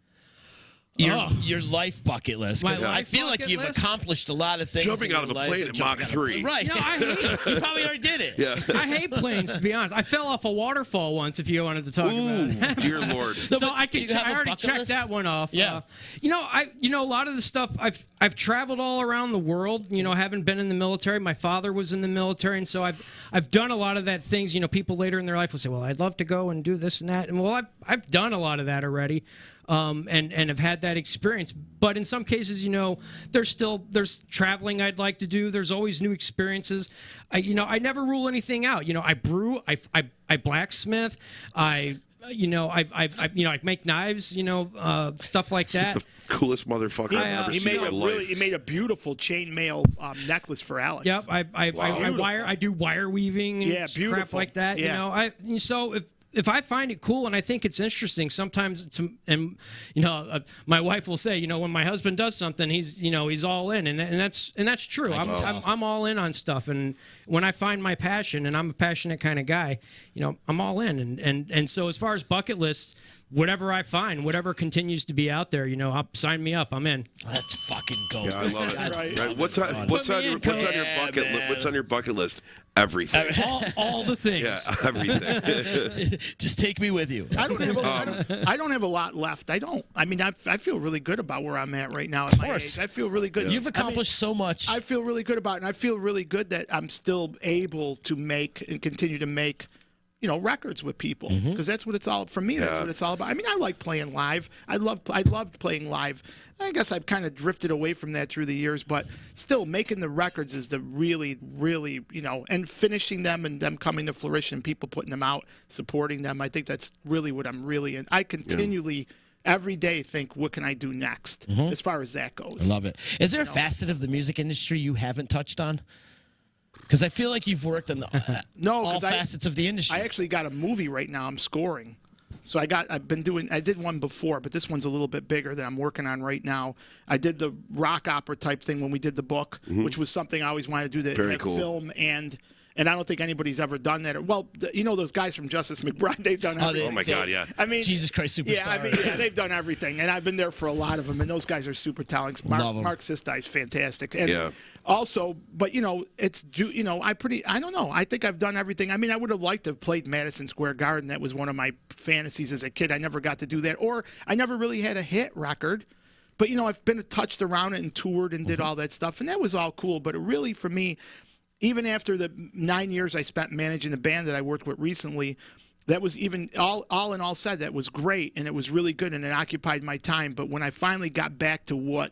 Your life bucket list. My 'Cause I life feel like bucket you've list? accomplised a lot of things. Jumping in out of your a life plane and at jumping Mach out of- 3. Right. I hate You probably already did it. Yeah. I hate planes, to be honest. I fell off a waterfall once, if you wanted to talk about it. Dear Lord. No, So but I do could. you have I a already bucket checked list? that one off. Yeah. A lot of the stuff I've traveled all around the world. Haven't been in the military. My father was in the military, and so I've done a lot of that things. People later in their life will say, "Well, I'd love to go and do this and that," and I've done a lot of that already. And have had that experience. But in some cases, there's traveling I'd like to do. There's always new experiences. I never rule anything out. I brew, I blacksmith, I make knives, stuff like that. The coolest motherfucker I've ever seen in my life. He made a beautiful chainmail necklace for Alex. Yep, I do wire weaving and crap like that. Yeah. So if I find it cool and I think it's interesting, sometimes my wife will say, when my husband does something, he's all in, and that's true. I'm all in on stuff, and when I find my passion, and I'm a passionate kind of guy, I'm all in, and so as far as bucket lists, whatever I find, whatever continues to be out there, sign me up. I'm in. Let's fucking go. Yeah, I love it. Right. What's on your bucket list? Everything. All the things. Yeah, everything. Just take me with you. I don't have a lot left. I feel really good about where I'm at right now at my age. I feel really good. You've accomplished so much. I feel really good about it, and I feel really good that I'm still able to make and continue to make records with people, because that's what it's all, for me, that's what it's all about. I like playing live. I loved playing live. I guess I've kind of drifted away from that through the years, but still making the records is the really, really, and finishing them and them coming to fruition, people putting them out, supporting them. I think that's really what I'm really in. I continually every day think, what can I do next as far as that goes. I love it. Is there a facet of the music industry you haven't touched on? Because I feel like you've worked on all facets of the industry. I actually got a movie right now I'm scoring. So I did one before, but this one's a little bit bigger that I'm working on right now. I did the rock opera type thing when we did the book, which was something I always wanted to do, that Very cool. film and I don't think anybody's ever done that. Well, those guys from Justice McBride, they've done everything. Oh my God, yeah. Jesus Christ Superstar. Yeah, they've done everything, and I've been there for a lot of them, and those guys are super talented. Mark Sistai is fantastic, and also, but I don't know. I think I've done everything. I would have liked to have played Madison Square Garden. That was one of my fantasies as a kid. I never got to do that, or I never really had a hit record. But I've been touched around it and toured and did all that stuff, and that was all cool. But it really, for me, even after the 9 years I spent managing the band that I worked with recently, that was even all in all said, that was great, and it was really good, and it occupied my time. But when I finally got back to what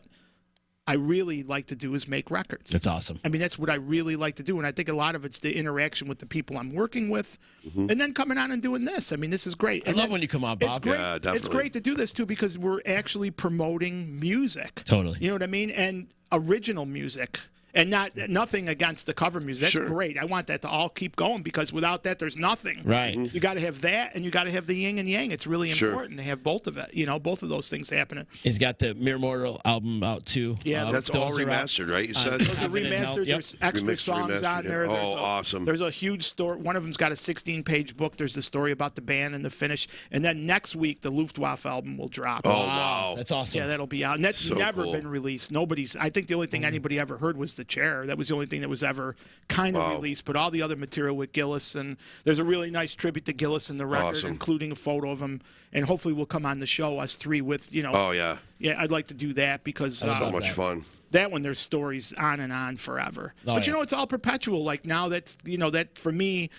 I really like to do is make records. That's awesome. That's what I really like to do, and I think a lot of it's the interaction with the people I'm working with, and then coming on and doing this. This is great. I love when you come on, Bob. It's great. Yeah, definitely. It's great to do this too, because we're actually promoting music. Totally. You know what I mean? And original music. And nothing against the cover music. That's great. I want that to all keep going, because without that, there's nothing. Right. You got to have that, and you got to have the yin and yang. It's really important to have both of it. Both of those things happening. He's got the Mere Mortal album out too. Yeah, that's all remastered, right? You said those are remastered. There's extra songs on there. Awesome. There's a huge story. One of them's got a 16-page book. There's the story about the band and the finish. And then next week, the Luftwaffe album will drop. Oh, wow. That's awesome. Yeah, that'll be out. And that's never been released. I think the only thing anybody ever heard was the Chair. That was the only thing that was ever kind of released. But all the other material with Gillis, and there's a really nice tribute to Gillis in the record, including a photo of him. And hopefully we'll come on the show, us three, with, you know. Oh, yeah. Yeah, I'd like to do that because. So much fun. That one, there's stories on and on forever. But, you know, it's all perpetual. Like now that's, you know, that for me,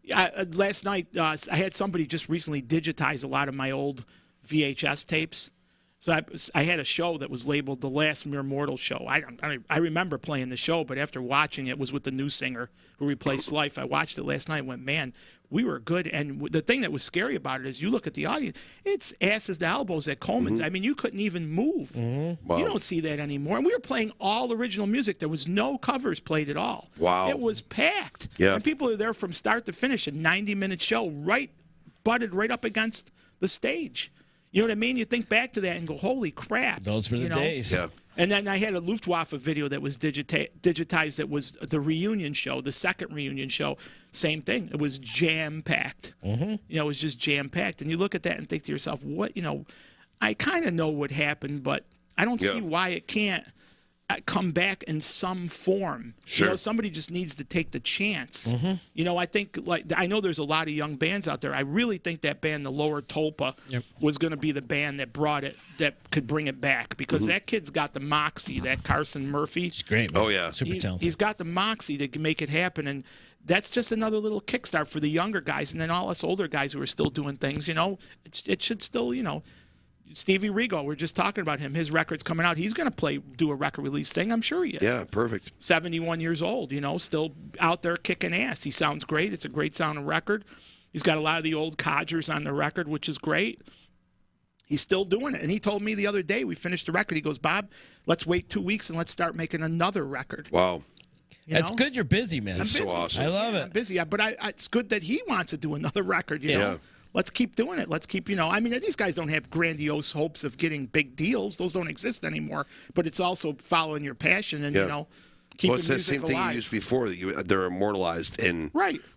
last night I had somebody just recently digitize a lot of my old VHS tapes. So I had a show that was labeled The Last Mere Mortal Show. I remember playing the show, but after watching it, was with the new singer who replaced Life. I watched it last night and went, man, we were good. And the thing that was scary about it is you look at the audience, it's asses to elbows at Coleman's. I mean, you couldn't even move. Wow. You don't see that anymore. And we were playing all original music. There was no covers played at all. Wow. It was packed. Yeah. And people are there from start to finish, a 90-minute show, butted right up against the stage. You know what I mean? You think back to that and go, holy crap. Those were the days. Yeah. And then I had a Luftwaffe video that was digitized that was the reunion show, the second reunion show. Same thing. It was jam-packed. You know, it was just jam-packed. And you look at that and think to yourself, what, you know, I kind of know what happened, but I don't see why it can't come back in some form. Sure. You know, somebody just needs to take the chance. You know, I think, like, I know there's a lot of young bands out there. I really think that band, the Lower Tulpa, was going to be the band that brought it, that could bring it back, because that kid's got the moxie, that Carson Murphy. It's great, man. Oh, yeah. Super talented. He's got the moxie to make it happen, and that's just another little kickstart for the younger guys, and then all us older guys who are still doing things, you know, it should still, you know. Stevie Rigo, we're just talking about him. His record's coming out. He's going to do a record release thing. I'm sure he is. Yeah, perfect. 71 years old, you know, still out there kicking ass. He sounds great. It's a great sounding record. He's got a lot of the old codgers on the record, which is great. He's still doing it. And he told me the other day, we finished the record, he goes, Bob, let's wait 2 weeks and let's start making another record. Wow. That's good you're busy, man. I'm busy. So awesome. I love it. I'm busy. But it's good that he wants to do another record, you know. Let's keep doing it. Let's keep, you know, I mean, these guys don't have grandiose hopes of getting big deals. Those don't exist anymore. But it's also following your passion and, you know, keeping it's the music same thing alive. you used before. They're immortalized in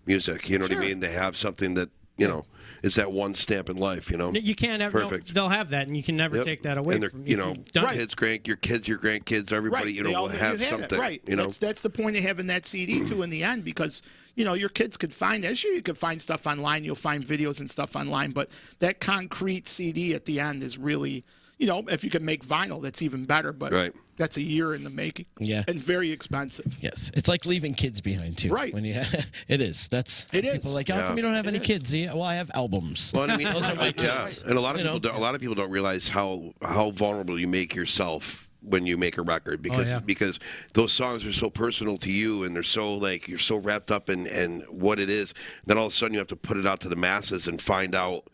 music. You know what I mean? They have something that, you know, is that one stamp in life, you know? You can't ever. Perfect. They'll have that, and you can never take that away and from you know, done kids, your grandkids, everybody, you know, will have something. Right. You know? That's the point of having that CD, too, in the end, because, you know, your kids could find that. Sure, you could find stuff online. You'll find videos and stuff online, but that concrete CD at the end is really, you know, if you can make vinyl, that's even better, but that's a year in the making. Yeah. And very expensive. Yes. It's like leaving kids behind, too. Right. When you, it is. It is. People are like, how come you don't have any kids? Yeah, well, I have albums. Well, I mean, those are my kids. And a lot of people don't realize how vulnerable you make yourself when you make a record, because those songs are so personal to you, and they're so, like, you're so wrapped up in what it is. Then all of a sudden you have to put it out to the masses and find out,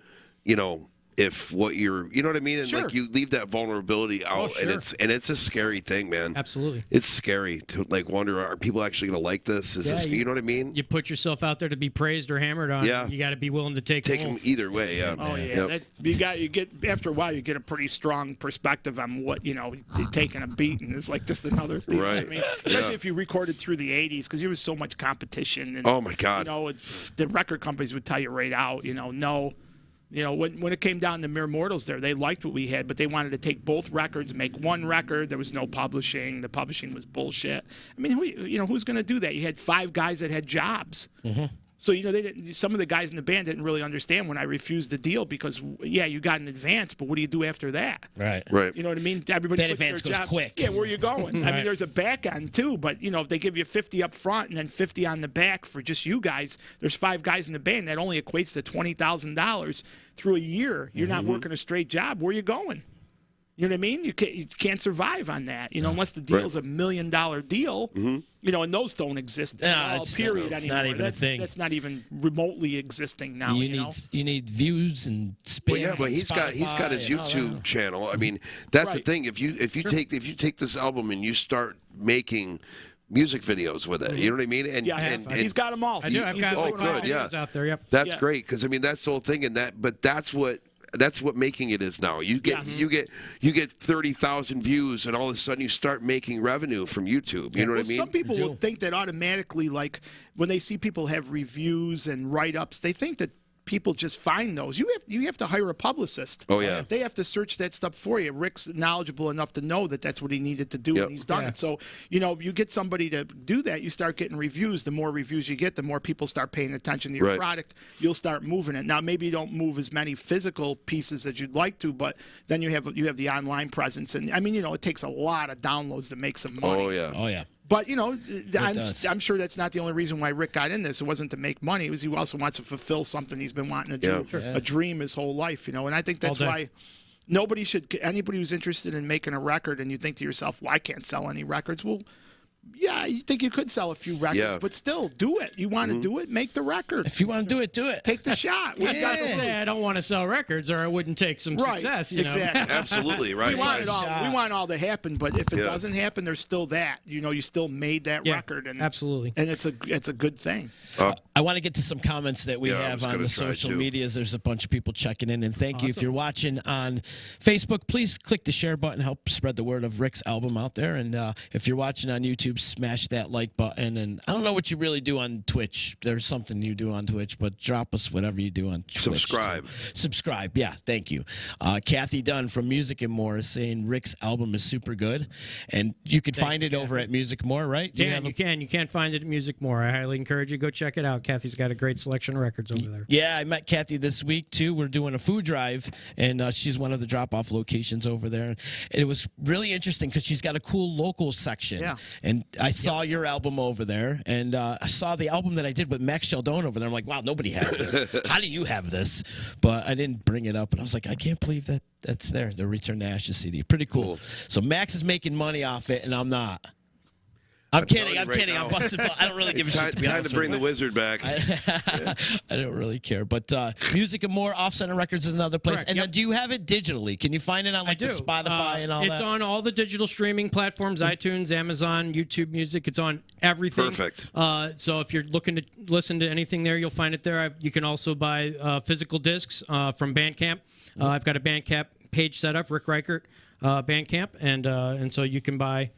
you know, if what you're, you know what I mean, and like you leave that vulnerability out, and it's a scary thing, man. Absolutely, it's scary to like wonder, are people actually going to like this? Is this, you know what I mean? You put yourself out there to be praised or hammered on. You got to be willing to take them either way. Yeah. Oh yeah. You get after a while, you get a pretty strong perspective on what, you know, taking a beating is like just another thing. Right. I mean, especially if you recorded through the '80s, because there was so much competition. And, oh my God. You know, the record companies would tell you right out, you know, no. You know, when it came down to Mere Mortals there, they liked what we had, but they wanted to take both records, make one record. There was no publishing. The publishing was bullshit. I mean, who's going to do that? You had 5 guys that had jobs. So, you know, some of the guys in the band didn't really understand when I refused the deal, because, you got an advance, but what do you do after that? Right. You know what I mean? Everybody that advance goes quick. Yeah, where are you going? I mean, there's a back end, too, but, you know, if they give you 50 up front and then 50 on the back for just you guys, there's 5 guys in the band. That only equates to $20,000 through a year. You're not working a straight job. Where are you going? You know what I mean? You can't survive on that, you know, unless the deal's $1 million deal. You know, and those don't exist at all, period, anymore. Not even a thing. That's not even remotely existing now. You need views and spins. Well, yeah, but he's got his YouTube channel. I mean, that's the thing. If you take this album and you start making music videos with it, you know what I mean? And he's got them all. I do. I've got like 5 videos out there. Yep. That's great, because I mean that's the whole thing. But that's what making it is now. You get 30,000 views, and all of a sudden you start making revenue from YouTube. You know what I mean? Some people will think that automatically, like when they see people have reviews and write-ups, they think that people just find those. You have to hire a publicist. Oh, yeah. They have to search that stuff for you. Rick's knowledgeable enough to know that that's what he needed to do, and he's done it. So, you get somebody to do that, you start getting reviews. The more reviews you get, the more people start paying attention to your product. You'll start moving it. Now, maybe you don't move as many physical pieces as you'd like to, but then you have the online presence. And, I mean, it takes a lot of downloads to make some money. Oh, yeah. Oh, yeah. But, I'm sure that's not the only reason why Rick got in this. It wasn't to make money. It was he also wants to fulfill something he's been wanting to do, a dream his whole life, And I think that's why anybody who's interested in making a record and you think to yourself, well, I can't sell any records. Well, yeah, you think you could sell a few records, but still, do it. You want to do it, make the record. If you want to do it, do it. Take the shot. It's not to say I don't want to sell records or I wouldn't take some success. Exactly. Absolutely, right. We want it all. We want all to happen, but if it doesn't happen, there's still that. You still made that record, and absolutely, and it's a good thing. I want to get to some comments that we have on the social medias. There's a bunch of people checking in, and thank you. If you're watching on Facebook, please click the share button, help spread the word of Rick's album out there. And if you're watching on YouTube, smash that like button. And I don't know what you really do on Twitch. There's something you do on Twitch, but drop us whatever you do on Twitch. Subscribe. Yeah, thank you. Kathy Dunn from Music and More is saying Rick's album is super good, and you can find it over at Music More, right? You can find it at Music More. I highly encourage you to go check it out. Kathy's got a great selection of records over there. Yeah, I met Kathy this week too. We're doing a food drive, and she's one of the drop-off locations over there. And it was really interesting because she's got a cool local section. Yeah. And I saw your album over there, and I saw the album that I did with Max Sheldon over there. I'm like, wow, nobody has this. How do you have this? But I didn't bring it up, and I was like, I can't believe that's there. The Return to Ashes CD. Pretty cool. So Max is making money off it, and I'm not. I'm kidding. I'm busting. I don't really give a shit. Time to bring the wizard back. I don't really care. But Music and More, Off Center Records is another place. Correct, and do you have it digitally? Can you find it on the Spotify and all that? It's on all the digital streaming platforms: iTunes, Amazon, YouTube Music. It's on everything. Perfect. So if you're looking to listen to anything there, you'll find it there. You can also buy physical discs from Bandcamp. I've got a Bandcamp page set up, Rick Reichert Bandcamp, and so you can buy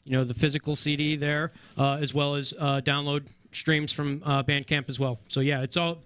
the physical CD there, as well as download streams from Bandcamp as well. So, yeah, it's all...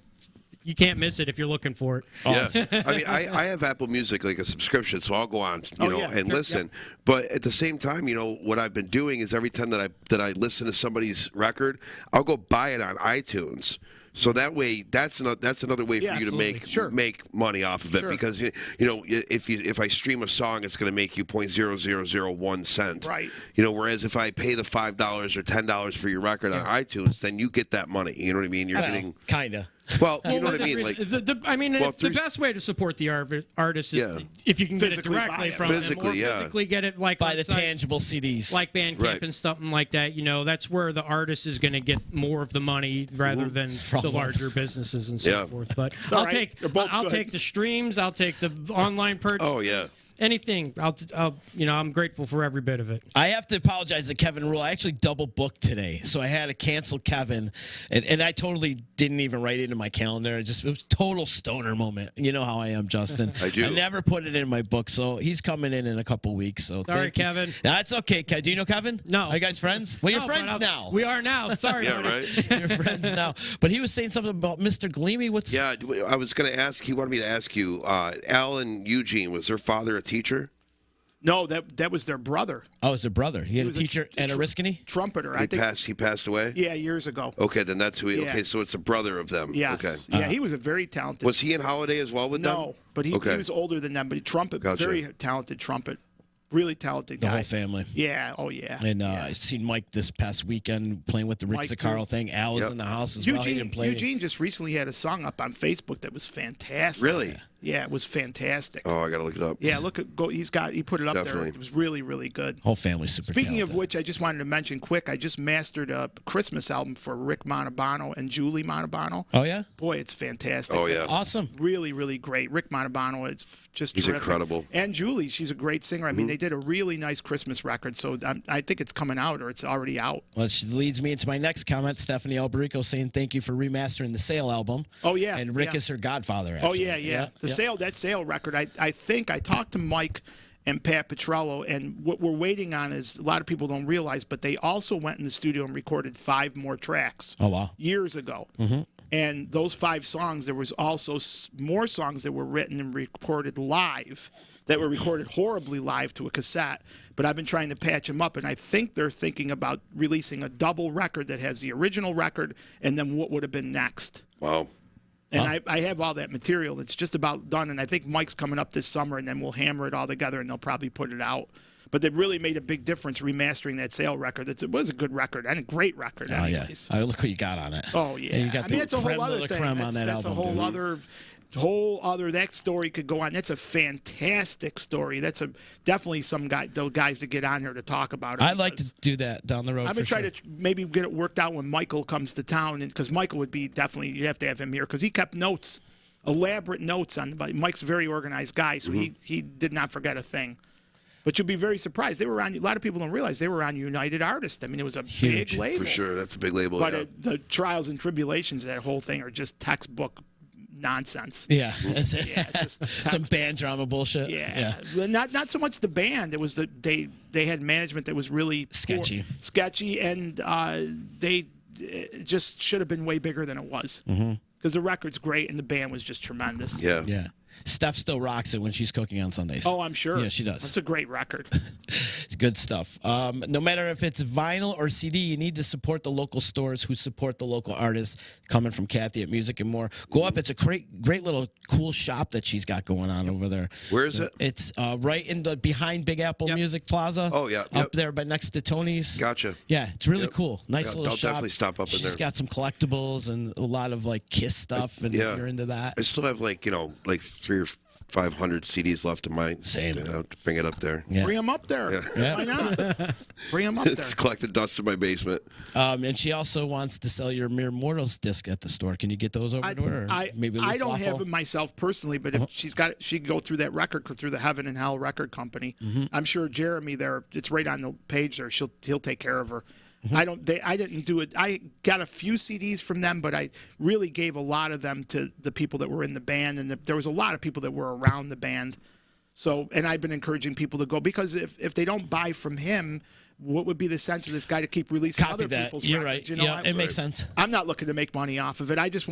You can't miss it if you're looking for it. Yeah. I mean, I have Apple Music, like a subscription, so I'll go on, and listen. But at the same time, what I've been doing is every time that I listen to somebody's record, I'll go buy it on iTunes. So that way, that's another way for you to make money off of it, because if I stream a song, it's going to make you 0.0001 cent. Right. Whereas if I pay the $5 or $10 for your record on iTunes, then you get that money. You know what I mean? You're getting kinda. Well, you know what I mean. Like, the best way to support the artist is if you can get it directly from them, or physically get it by the tangible CDs, like Bandcamp and something like that. That's where the artist is going to get more of the money rather than the larger businesses and so forth. But I'll take the streams. I'll take the online purchases. Oh yeah. Anything, I'm grateful for every bit of it. I have to apologize to Kevin Rule. I actually double booked today, so I had to cancel Kevin, and I totally didn't even write it in my calendar. It was a total stoner moment. You know how I am, Justin. I do. I never put it in my book, so he's coming in a couple weeks. So sorry, Kevin. That's okay. Do you know Kevin? No. Are you guys friends? Well, you're friends now. We are now. Sorry. Yeah, right. You're friends now. But he was saying something about Mr. Gleamy. Yeah, I was going to ask. He wanted me to ask you. Al and Eugene, was their father a teacher? No, that was their brother. Oh, it's their brother. He had a teacher at Oriskany? Trumpeter. He passed away? Yeah, years ago. Okay, then that's who okay, so it's a brother of them. Yes. Okay. Yeah, he was a very talented. Was he in Holiday as well with them? No, but he was older than them. But very talented trumpet. Really talented guy. The whole family. Yeah. Oh, yeah. And I seen Mike this past weekend playing with the Rick Zaccaro thing. Al is in the house as well. He didn't play. Eugene just recently had a song up on Facebook that was fantastic. Really? Yeah, it was fantastic. Oh, I gotta look it up. Yeah, he put it up there. It was really, really good. Whole family super Speaking talented. of which, I just wanted to mention quick, I just mastered a Christmas album for Rick Montalbano and Julie Montalbano. Oh, yeah? Boy, it's fantastic. Oh, yeah. Awesome. Really, really great. Rick Montalbano, it's just He's terrific. incredible. And Julie, she's a great singer. I mean, they did a really nice Christmas record, so I think it's coming out or it's already out. Well, it leads me into my next comment. Stephanie Alberico saying thank you for remastering the Sale album. Oh, yeah. And Rick is her godfather, actually. Oh, yeah. That Sale record, I think I talked to Mike and Pat Petrello, and what we're waiting on is, a lot of people don't realize, but they also went in the studio and recorded 5 more tracks. Oh, wow. Years ago. And those 5 songs, there was also more songs that were written and recorded live, that were recorded horribly live to a cassette. But I've been trying to patch them up, and I think they're thinking about releasing a double record that has the original record and then what would have been next. Wow. And I have all that material. It's just about done, and I think Mike's coming up this summer, and then we'll hammer it all together, and they'll probably put it out. But they really made a big difference remastering that sale record. It was a good record and a great record. Anyways. Yeah. Look what you got on it. Oh yeah, and you got that's a whole other thing. On that that's album, a whole other. That story could go on. That's a fantastic story. That's definitely those guys that get on here to talk about it. I'd like to do that down the road. I'm gonna try to maybe get it worked out when Michael comes to town, and because Michael would be definitely, you have to have him here because he kept notes, elaborate notes on. Mike's a very organized guy, so he did not forget a thing. But you'll be very surprised. They were on. A lot of people don't realize they were on United Artists. I mean, it was a big label. For sure, that's a big label. But the trials and tribulations of that whole thing are just textbook nonsense. Yeah, just some band drama bullshit. Yeah. Not so much the band. It was they had management that was really sketchy, and they just should have been way bigger than it was. Because the record's great and the band was just tremendous. Yeah. Steph still rocks it when she's cooking on Sundays. Oh, I'm sure. Yeah, she does. That's a great record. It's good stuff. No matter if it's vinyl or CD, you need to support the local stores who support the local artists. Coming from Kathy at Music and More. Go up. It's a great little cool shop that she's got going on over there. Where is it? It's right in behind Big Apple Music Plaza. Oh, yeah. Up there, but next to Tony's. Gotcha. Yeah, it's really cool. Nice little I'll shop. definitely stop up in there. She's got some collectibles and a lot of Kiss stuff, and if you're into that. I still have 300 or 500 CDs left of mine. Same. To bring it up there. Yeah. Bring them up there. Yeah. Why not? Bring them up there. It's collected dust in my basement. And she also wants to sell your Mere Mortals disc at the store. Can you get those over to her? I don't have them myself personally, but if she can go through that record, through the Heaven and Hell record company. I'm sure Jeremy there, it's right on the page there. He'll take care of her. I didn't do it. I got a few CDs from them, but I really gave a lot of them to the people that were in the band, and there was a lot of people that were around the band. So, and I've been encouraging people to go because if they don't buy from him, what would be the sense of this guy to keep releasing other people's You're records? right. Yeah, it makes sense. I'm not looking to make money off of it. I just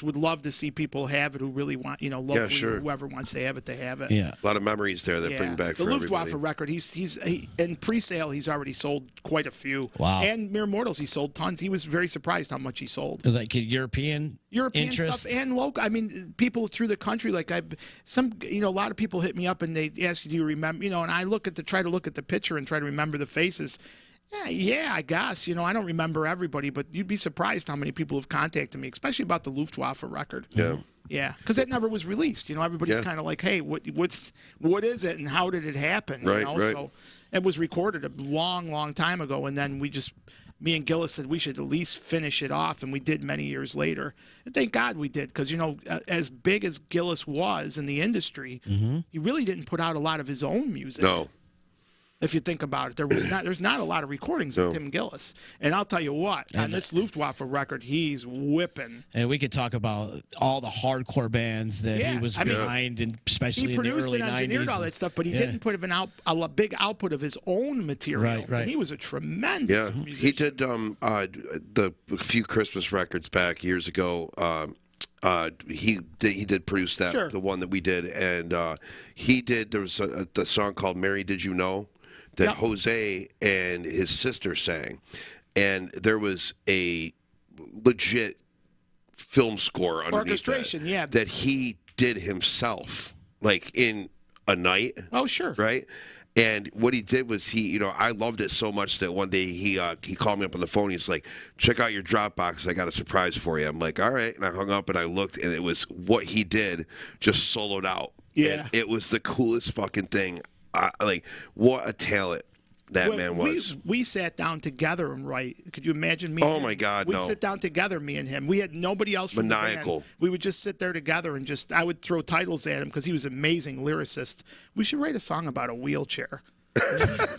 would love to see people have it who really want, locally, whoever wants to have it, they have it. Yeah. A lot of memories there that bring back the for Luftwaffe everybody. record. He's in pre-sale. He's already sold quite a few. Wow. And Mere Mortals, he sold tons. He was very surprised how much he sold. Like European interest? Stuff and local. I mean, people through the country. A lot of people hit me up and they ask you, "Do you remember?" And I try to look at the picture and try to remember the faces. Yeah, I guess. I don't remember everybody, but you'd be surprised how many people have contacted me, especially about the Luftwaffe record. Yeah. Yeah, because that never was released. Everybody's kind of like, hey, what is it and how did it happen? Right. So it was recorded a long, long time ago, and then me and Gillis said we should at least finish it off, and we did many years later. And thank God we did, because, as big as Gillis was in the industry, he really didn't put out a lot of his own music. No. If you think about it, there's not a lot of recordings of Tim Gillis. And I'll tell you what, on this Luftwaffe record, he's whipping. And we could talk about all the hardcore bands that he was behind, and especially in the early 90s. He produced and engineered all that stuff, but he didn't put a big output of his own material. Right. And he was a tremendous musician. He did a few Christmas records back years ago. He did produce that, the one that we did, and there was the song called "Mary Did You Know" that Jose and his sister sang, and there was a legit film score underneath that he did himself, in a night. Oh, sure. Right. And what he did was I loved it so much that one day he called me up on the phone. He's like, "Check out your Dropbox. I got a surprise for you." I'm like, "All right." And I hung up and I looked, and it was what he did just soloed out. Yeah. And it was the coolest fucking thing. What a talent that man was. We sat down together and write. Could you imagine me? Oh, my God, We'd sit down together, me and him. We had nobody else from Maniacal. the band. We would just sit there together and I would throw titles at him because he was an amazing lyricist. We should write a song about a wheelchair.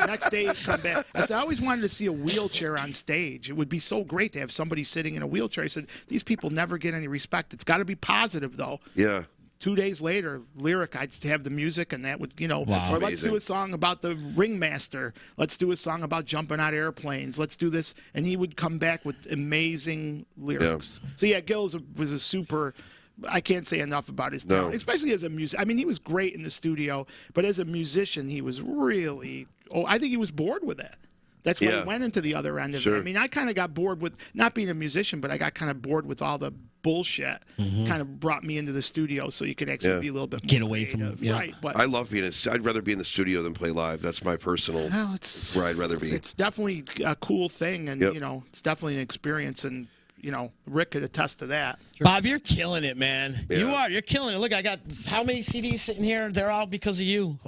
Next day, he'd come back. I said, I always wanted to see a wheelchair on stage. It would be so great to have somebody sitting in a wheelchair. I said, these people never get any respect. It's got to be positive, though. Yeah. 2 days later, lyric, I'd have the music, and that would, or let's Amazing. do a song about the ringmaster. Let's do a song about jumping out of airplanes. Let's do this. And he would come back with amazing lyrics. So, yeah, Gil was a super, I can't say enough about his talent, especially as a musician. I mean, he was great in the studio, but as a musician, he was really, I think he was bored with it. That's why he went into the other end of it. I mean, I kind of got bored with not being a musician, but I got kind of bored with all the bullshit. Kind of brought me into the studio so you could actually be a little bit more get away from right. But I love being. I'd rather be in the studio than play live. That's my personal. Where I'd rather be. It's definitely a cool thing, and it's definitely an experience, and Rick could attest to that. Bob, you're killing it, man. Yeah. You are. You're killing it. Look, I got how many CDs sitting here? They're all because of you.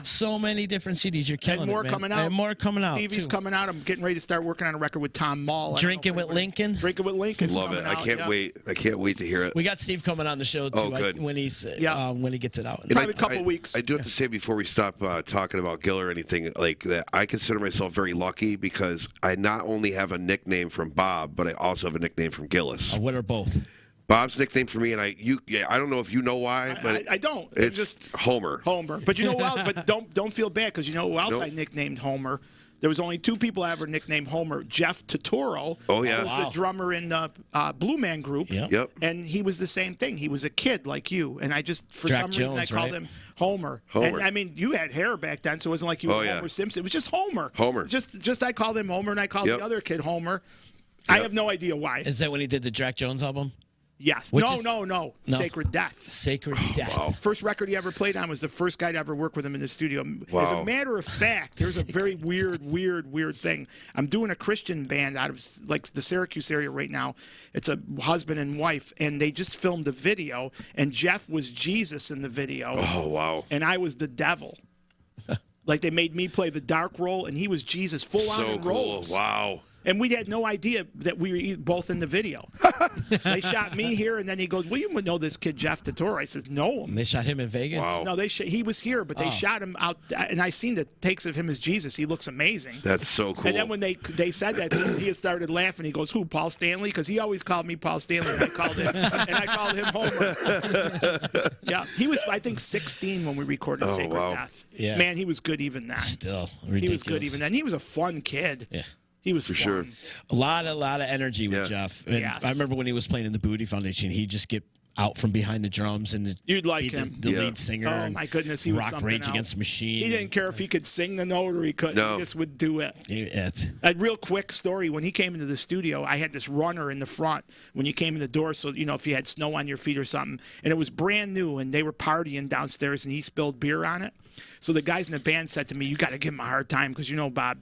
So many different CDs. You're killing and more it, man. coming out. And more coming out. Stevie's too. coming out. I'm getting ready to start working on a record with Tom Mull. Drinking with Lincoln. Drinking with Lincoln. Love it. I can't wait. I can't wait to hear it. We got Steve coming on the show too. Oh, good. When he's when he gets it out. Probably a couple weeks. I do have to say before we stop talking about Gil or anything like that, I consider myself very lucky because I not only have a nickname from Bob, but I also have a nickname from Gillis. What are both? Bob's nickname for me, and I don't know if you know why, but I don't. It's just Homer. Homer. But you know what? But don't feel bad because you know who else I nicknamed Homer. There was only 2 people I ever nicknamed Homer. Jeff Totoro. Oh, yeah. Was the drummer in the Blue Man Group. Yep. And he was the same thing. He was a kid like you. And I just, for Jack some reason, Jones, I called him Homer. Homer. And I mean, you had hair back then, so it wasn't like you were Homer Simpson. It was just Homer. Homer. Just I called him Homer, and I called the other kid Homer. I have no idea why. Is that when he did the Jack Jones album? Yes. Which No. Sacred Death. Sacred Death. Wow. First record he ever played on was the first guy to ever work with him in the studio. Wow. As a matter of fact, here's a very weird thing. I'm doing a Christian band out of like the Syracuse area right now. It's a husband and wife, and they just filmed a video, and Jeff was Jesus in the video. Oh, wow. And I was the devil. Like they made me play the dark role, and he was Jesus full on in roles. Wow. And we had no idea that we were both in the video. So they shot me here, and then he goes, "Well, you would know this kid, Jeff Totoro." I said, "No." And they shot him in Vegas? Wow. No, he was here, but they shot him out, and I seen the takes of him as Jesus. He looks amazing. That's so cool. And then when they said that to him, he had started laughing. He goes, "Who? Paul Stanley?" Because he always called me Paul Stanley, and I called him Homer. Yeah, he was I think 16 when we recorded Sacred Death. Yeah. Man, he was good even then. Still ridiculous. He was good even then. He was a fun kid. Yeah. He was For fun. sure. A lot of energy with Jeff. And I remember when he was playing in the Booty Foundation, he'd just get out from behind the drums and you'd like be him. the lead singer. Oh my goodness, he was rock something Rage else. Against the Machine. He didn't care if he could sing the note or he couldn't. No. He just would do it. It's A real quick story. When he came into the studio, I had this runner in the front when you came in the door. So, if you had snow on your feet or something. And it was brand new, and they were partying downstairs, and he spilled beer on it. So the guys in the band said to me, "You got to give him a hard time because, Bob,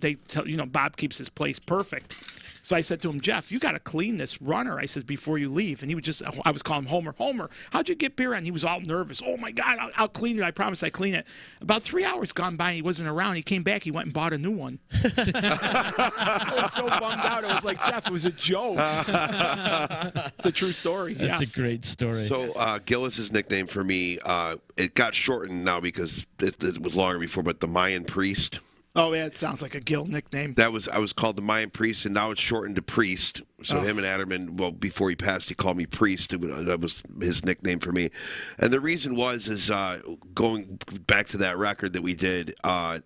Bob keeps his place perfect." So I said to him, "Jeff, you got to clean this runner." I said, "before you leave." And I was calling him Homer. "Homer, how'd you get beer on?" He was all nervous. "Oh my God, I'll clean it. I promise I clean it." About 3 hours gone by, he wasn't around. He came back. He went and bought a new one. I was so bummed out. I was like, "Jeff, it was a joke." It's a true story. That's a great story. So Gillis's nickname for me, it got shortened now because it was longer before, but the Mayan Priest. Oh, yeah, it sounds like a Gil nickname. I was called the Mayan Priest, and now it's shortened to Priest. So him and Adderman, before he passed, he called me Priest. That was his nickname for me. And the reason was going back to that record that we did. I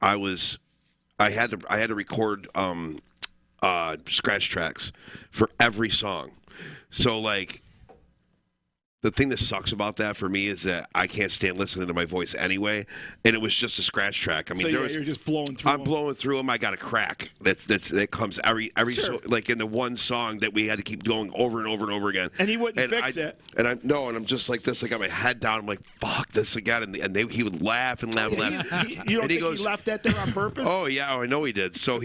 had to record scratch tracks for every song. So like. The thing that sucks about that for me is that I can't stand listening to my voice anyway, and it was just a scratch track. I mean, you're just blowing through. I'm blowing through them. I got a crack. That comes every like in the one song that we had to keep going over and over and over again. And he wouldn't fix it. And I'm just like this. I got my head down. I'm like, fuck this again. And he would laugh and laugh and laugh. You don't think he left that there on purpose? Oh yeah, I know he did. So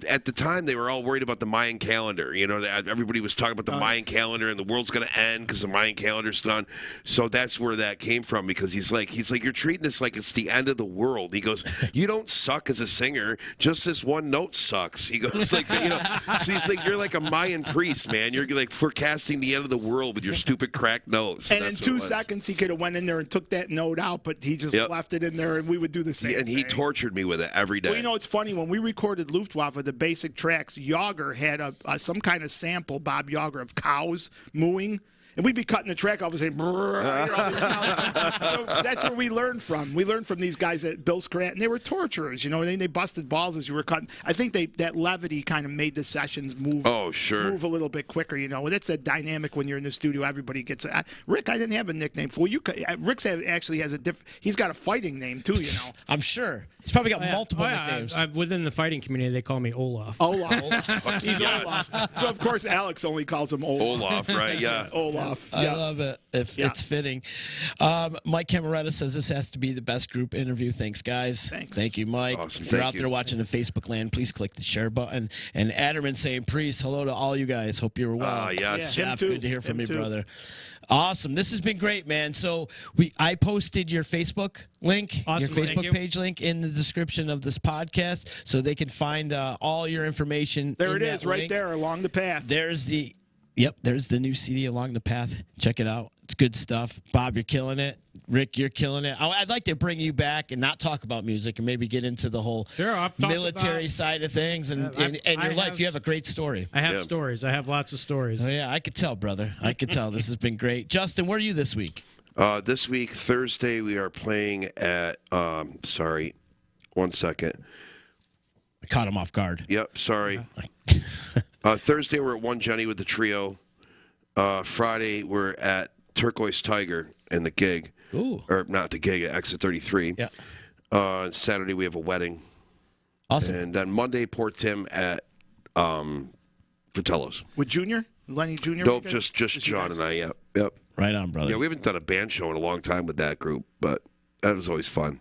at the time they were all worried about the Mayan calendar. Everybody was talking about the Mayan calendar and the world's gonna end because the Mayan calendar's done. So that's where that came from, because he's like you're treating this like it's the end of the world. He goes, "You don't suck as a singer, just this one note sucks." He goes like, so he's like, "You're like a Mayan priest, man. You're like forecasting the end of the world with your stupid cracked notes." And in 2 seconds he could have went in there and took that note out, but he just left it in there, and we would do the same and he thing. tortured me with it every day. Well, it's funny, when we recorded Luftwaffe, the basic tracks, Yager had some kind of sample, Bob Yager, of cows mooing. and we'd be cutting the track off and saying, so that's where we learned from. We learned from these guys at Bill Scranton. They were torturers, you know, and they busted balls as you were cutting. I think that levity kind of made the sessions move. Oh, sure. Move a little bit quicker, you know. That's the dynamic when you're in the studio. Everybody gets. Rick, I didn't have a nickname for you. Rick actually has he's got a fighting name too, you know. I'm sure he's probably got multiple nicknames. Within the fighting community, they call me Olaf. Olaf. He's Olaf. So of course Alex only calls him Olaf. Olaf, right? Yeah. Olaf. I love it. It's fitting. Mike Cameretta says this has to be the best group interview. Thanks, guys. Thanks. Thank you, Mike. Awesome. If you're Thank out there watching the Facebook land, please click the share button. And Adderman saying, Priest, hello to all you guys. Hope you're well. Yes. Jeff, good to hear from you, too. brother. Awesome. This has been great, man. So I posted your Facebook link, Awesome. your Thank Facebook you. page link in the description of this podcast so they can find all your information. There in it that is, right link. there along the path. There's the new CD, Along the Path. Check it out. It's good stuff. Bob, you're killing it. Rick, you're killing it. I'd like to bring you back and not talk about music and maybe get into the whole military side of things and your life. You have a great story. I have stories. I have lots of stories. Oh, yeah, I could tell, brother. I could tell. This has been great. Justin, where are you this week? This week, Thursday, we are playing at. Sorry, 1 second. I caught him off guard. Yep, sorry. Thursday, we're at One Jenny with the trio. Friday, we're at Turquoise Tiger and the gig. Ooh. Or not the gig, at Exit 33. Yeah. Saturday, we have a wedding. Awesome. And then Monday, Port Tim at Fratello's. With Junior? Lenny Jr.? Nope, just John and I, yep. Right on, brother. Yeah, we haven't done a band show in a long time with that group, but that was always fun.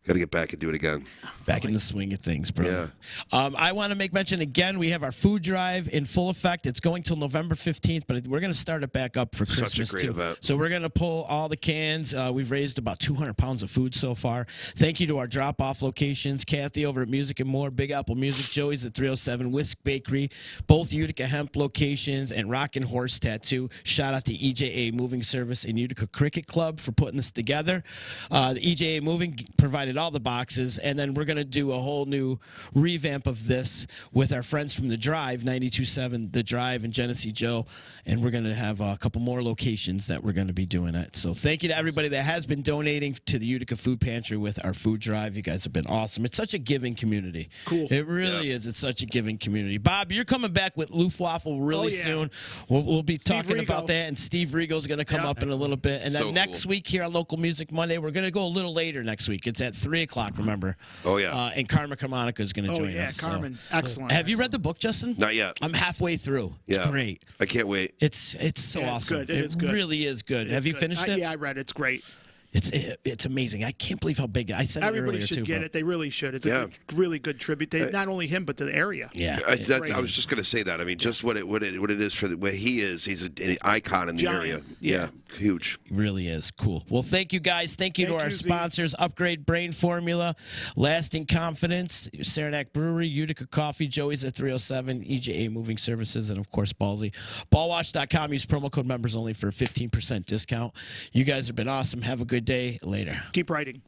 Got to get back and do it again. Back in the swing of things, bro. Yeah. I want to make mention again, we have our food drive in full effect. It's going till November 15th, but we're going to start it back up for Christmas, Such a great event. So we're going to pull all the cans. We've raised about 200 pounds of food so far. Thank you to our drop-off locations, Kathy over at Music and More, Big Apple Music, Joey's at 307, Whisk Bakery, both Utica Hemp locations, and Rockin' Horse Tattoo. Shout out to EJA Moving Service and Utica Cricket Club for putting this together. The EJA Moving provided all the boxes, and then we're going to do a whole new revamp of this with our friends from The Drive, 92.7 The Drive and Genesee Joe, and we're going to have a couple more locations that we're going to be doing it. So thank you to everybody that has been donating to the Utica Food Pantry with our food drive. You guys have been awesome. It's such a giving community. Cool. It really is. It's such a giving community. Bob, you're coming back with Luftwaffe really soon. We'll be talking about that, and Steve Regal's going to come up in a little bit. And then next week here on Local Music Monday, we're going to go a little later next week. It's at 3 o'clock, remember? Oh, yeah. And Carmen Carmonica is going to join us. Oh, yeah, Carmen. So. Excellent. Have you read the book, Justin? Not yet. I'm halfway through. It's great. I can't wait. It's so awesome. Good. It is good. Really is good. Have you finished it? Yeah, I read it. It's great. It's amazing. I can't believe how big. I said everybody it earlier should too, get it. They really should. It's a really good tribute. Not only him, but to the area. Yeah, I was just going to say that. I mean, just what it is for the way he is. He's an icon in the area. Yeah, huge. He really is cool. Well, thank you guys. Thank you to our sponsors: Upgrade Brain Formula, Lasting Confidence, Saranac Brewery, Utica Coffee, Joey's at 307, EJA Moving Services, and of course Ballsy. Ballwash.com. Use promo code members only for a 15% discount. You guys have been awesome. Have a good day. Later. Keep writing.